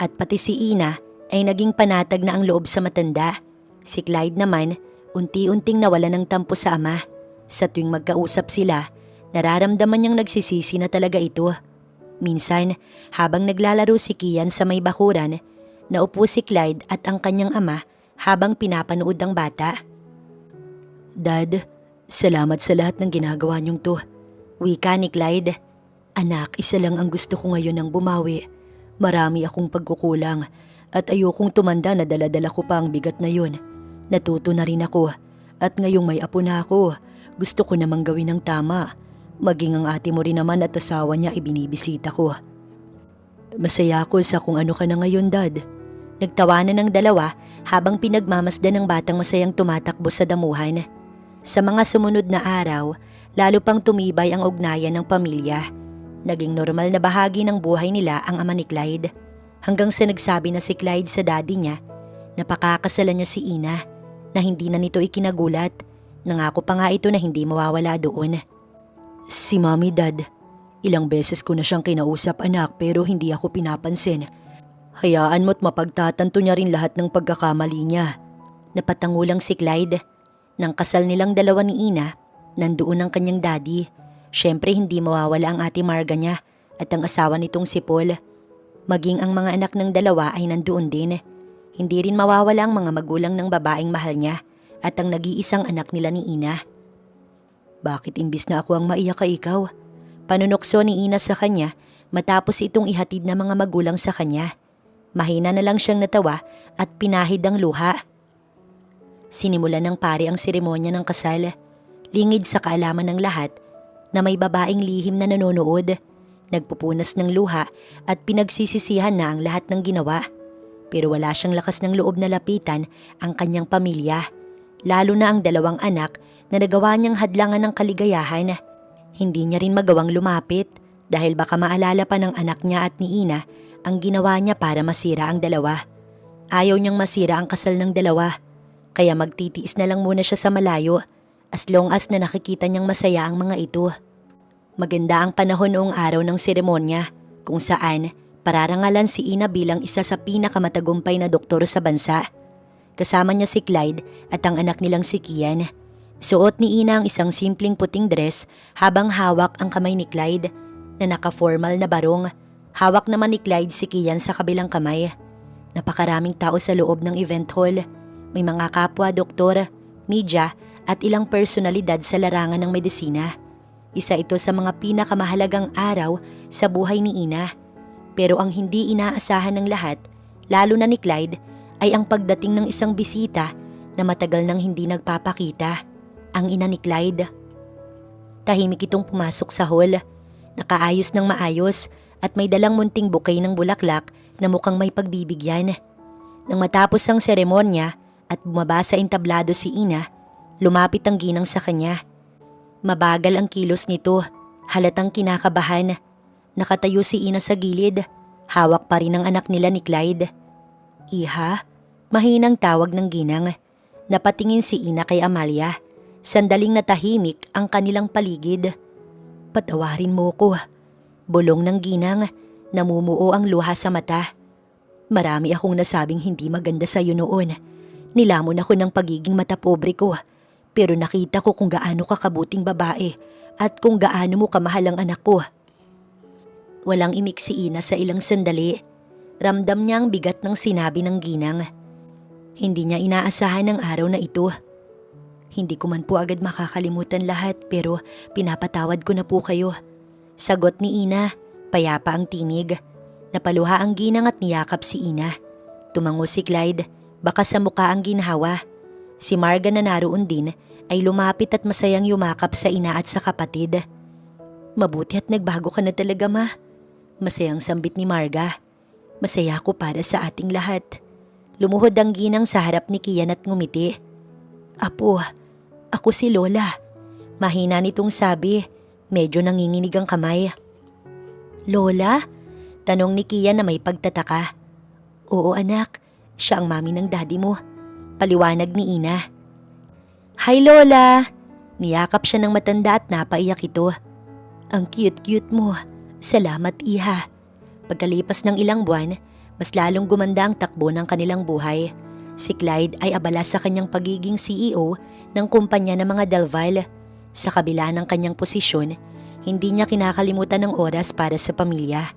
At pati si Ina ay naging panatag na ang loob sa matanda. Si Clyde naman, unti-unting nawala ng tampo sa ama. Sa tuwing magkausap sila, nararamdaman niyang nagsisisi na talaga ito. Minsan, habang naglalaro si Kian sa may bakuran, naupo si Clyde at ang kanyang ama habang pinapanood ang bata. Dad, Salamat sa lahat ng ginagawa niyong to. Wika ni Clyde. Anak, isa lang ang gusto ko ngayon ng bumawi. Marami akong pagkukulang at ayokong tumanda na daladala ko pa ang bigat na yun. Natuto na rin ako at ngayong may apo na ako, gusto ko namang gawin ng tama. Maging ang ate mo rin naman at asawa niya ibinibisita ko. Masaya ako sa kung ano ka na ngayon, Dad. Nagtawanan ng dalawa habang pinagmamasdan ng batang masayang tumatakbo sa damuhan. Sa mga sumunod na araw, lalo pang tumibay ang ugnayan ng pamilya. Naging normal na bahagi ng buhay nila ang ama ni Clyde. Hanggang sa nagsabi na si Clyde sa daddy niya na pakakasalan niya si Ina na hindi na nito ikinagulat. Nangako pa nga ito na hindi mawawala doon. Si Mommy, Dad, ilang beses ko na siyang kinausap anak pero hindi ako pinapansin. Hayaan mo't mapagtatanto niya rin lahat ng pagkakamali niya. Napatangulang si Clyde. Nang kasal nilang dalawa ni Ina, nandoon ang kanyang daddy. Siyempre hindi mawawala ang ate Marga niya at ang asawa nitong si Paul. Maging ang mga anak ng dalawa ay nandoon din. Hindi rin mawawala ang mga magulang ng babaeng mahal niya at ang nag-iisang anak nila ni Ina. Bakit imbis na ako ang maiyak kay ikaw? Panunokso ni Ina sa kanya matapos itong ihatid ng mga magulang sa kanya. Mahina na lang siyang natawa at pinahid ang luha. Sinimulan ng pare ang seremonya ng kasal. Lingid sa kaalaman ng lahat na may babaeng lihim na nanonood. Nagpupunas ng luha at pinagsisisihan na ang lahat ng ginawa. Pero wala siyang lakas ng loob na lapitan ang kanyang pamilya. Lalo na ang dalawang anak na nagawa niyang hadlangan ng kaligayahan. Hindi niya rin magawang lumapit dahil baka maalala pa ng anak niya at ni Ina ang ginawa niya para masira ang dalawa. Ayaw niyang masira ang kasal ng dalawa. Kaya magtitiis na lang muna siya sa malayo as long as na nakikita niyang masaya ang mga ito. Maganda ang panahon noong araw ng seremonya kung saan pararangalan si Ina bilang isa sa pinakamatagumpay na doktor sa bansa. Kasama niya si Clyde at ang anak nilang si Kian. Suot ni Ina ang isang simpleng puting dress habang hawak ang kamay ni Clyde na naka-formal na barong. Hawak naman ni Clyde si Kian sa kabilang kamay. Napakaraming tao sa loob ng event hall. May mga kapwa doktor, media at ilang personalidad sa larangan ng medisina. Isa ito sa mga pinakamahalagang araw sa buhay ni Ina. Pero ang hindi inaasahan ng lahat, lalo na ni Clyde, ay ang pagdating ng isang bisita na matagal nang hindi nagpapakita, ang ina ni Clyde. Tahimik itong pumasok sa hall, nakaayos ng maayos at may dalang munting bouquet ng bulaklak na mukhang may pagbibigyan. Nang matapos ang seremonya at bumaba sa entablado si Ina, lumapit ang ginang sa kanya. Mabagal ang kilos nito, halatang kinakabahan. Nakatayo si Ina sa gilid, hawak pa rin ang anak nila ni Clyde. Iha, mahinang tawag ng ginang. Napatingin si Ina kay Amalia. Sandaling natahimik ang kanilang paligid. Patawarin mo ko. Bulong ng ginang, namumuo ang luha sa mata. Marami akong nasabing hindi maganda sa'yo noon. Nilamon ako ng pagiging matapobre ko. Pero nakita ko kung gaano ka kabuting babae at kung gaano mo kamahal ang anak ko. Walang imik si Ina sa ilang sandali. Ramdam niya ang bigat ng sinabi ng ginang. Hindi niya inaasahan ang araw na ito. Hindi ko man po agad makakalimutan lahat pero pinapatawad ko na po kayo. Sagot ni Ina, payapa ang tinig. Napaluha ang ginang at niyakap si Ina. Tumango si Clyde, baka sa mukha ang ginhawa. Si Marga na naroon din ay lumapit at masayang yumakap sa ina at sa kapatid. Mabuti at nagbago ka na talaga, Ma. Masayang sambit ni Marga. Masaya ako para sa ating lahat. Lumuhod ang ginang sa harap ni Kian at ngumiti. Apo, ako si Lola. Mahina nitong sabi, medyo nanginginig ang kamay. Lola? Tanong ni Kian na may pagtataka. Oo anak, siya ang mami ng daddy mo. Paliwanag ni Ina. Hi Lola! Niyakap siya ng matanda at napaiyak ito. Ang cute-cute mo. Salamat iha. Pagkalipas ng ilang buwan, mas lalong gumanda ang takbo ng kanilang buhay. Si Clyde ay abala sa kanyang pagiging CEO ng kumpanya ng mga Delval. Sa kabila ng kanyang posisyon, hindi niya kinakalimutan ng oras para sa pamilya.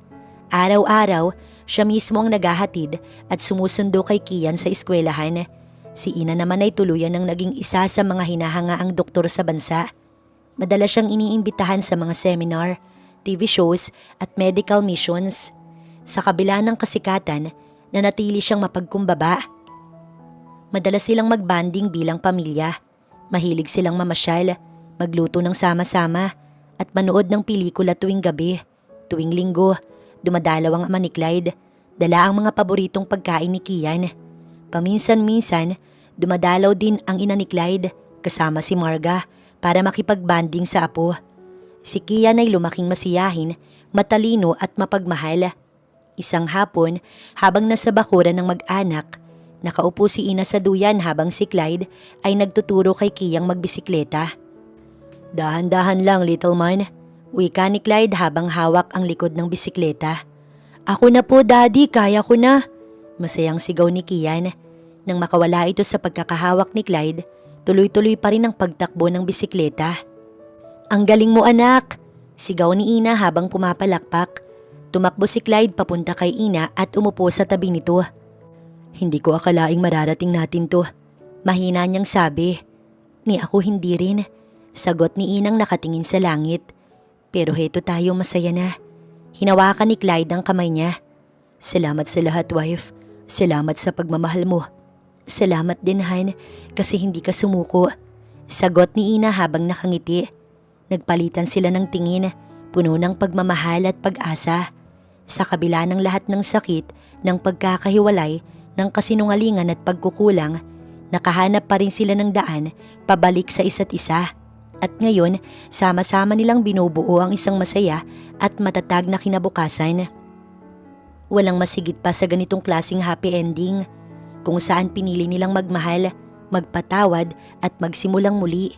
Araw-araw, siya mismo ang naghahatid at sumusundo kay Kian sa eskwelahan. Si Ina naman ay tuluyan ng naging isa sa mga hinahangaang doktor sa bansa. Madalas siyang iniimbitahan sa mga seminar, TV shows at medical missions. Sa kabila ng kasikatan, nanatili siyang mapagkumbaba. Madalas silang magbanding bilang pamilya. Mahilig silang mamasyal, magluto ng sama-sama at manood ng pelikula tuwing gabi. Tuwing linggo, dumadalaw ang ama ni Clyde. Dala ang mga paboritong pagkain ni Kian. Paminsan-minsan, dumadalaw din ang ina ni Clyde kasama si Marga para makipagbanding sa apo. Si Kian ay lumaking masiyahin, matalino at mapagmahal. Isang hapon, habang nasa bakuran ng mag-anak, nakaupo si Ina sa duyan habang si Clyde ay nagtuturo kay Kiyang magbisikleta. "Dahan-dahan lang, little man," wika ni Clyde habang hawak ang likod ng bisikleta. "Ako na po, Daddy, kaya ko na," masayang sigaw ni Kian. Nang makawala ito sa pagkakahawak ni Clyde, tuloy-tuloy pa rin ang pagtakbo ng bisikleta. "Ang galing mo, anak," sigaw ni Ina habang pumapalakpak. Tumakbo si Clyde papunta kay Ina at umupo sa tabi nito. "Hindi ko akalaing mararating natin to," mahina niyang sabi. "Ni ako hindi rin," sagot ni Inang nakatingin sa langit. "Pero heto tayo, masaya na." Hinawakan ni Clyde ang kamay niya. "Salamat sa lahat, wife. Salamat sa pagmamahal mo." "Salamat din, Han, kasi hindi ka sumuko," sagot ni Ina habang nakangiti. Nagpalitan sila ng tingin, puno ng pagmamahal at pag-asa. Sa kabila ng lahat ng sakit, ng pagkakahiwalay, ng kasinungalingan at pagkukulang, nakahanap pa rin sila ng daan pabalik sa isa't isa. At ngayon, sama-sama nilang binubuo ang isang masaya at matatag na kinabukasan. Walang masigit pa sa ganitong klaseng happy ending, kung saan pinili nilang magmahal, magpatawad at magsimulang muli.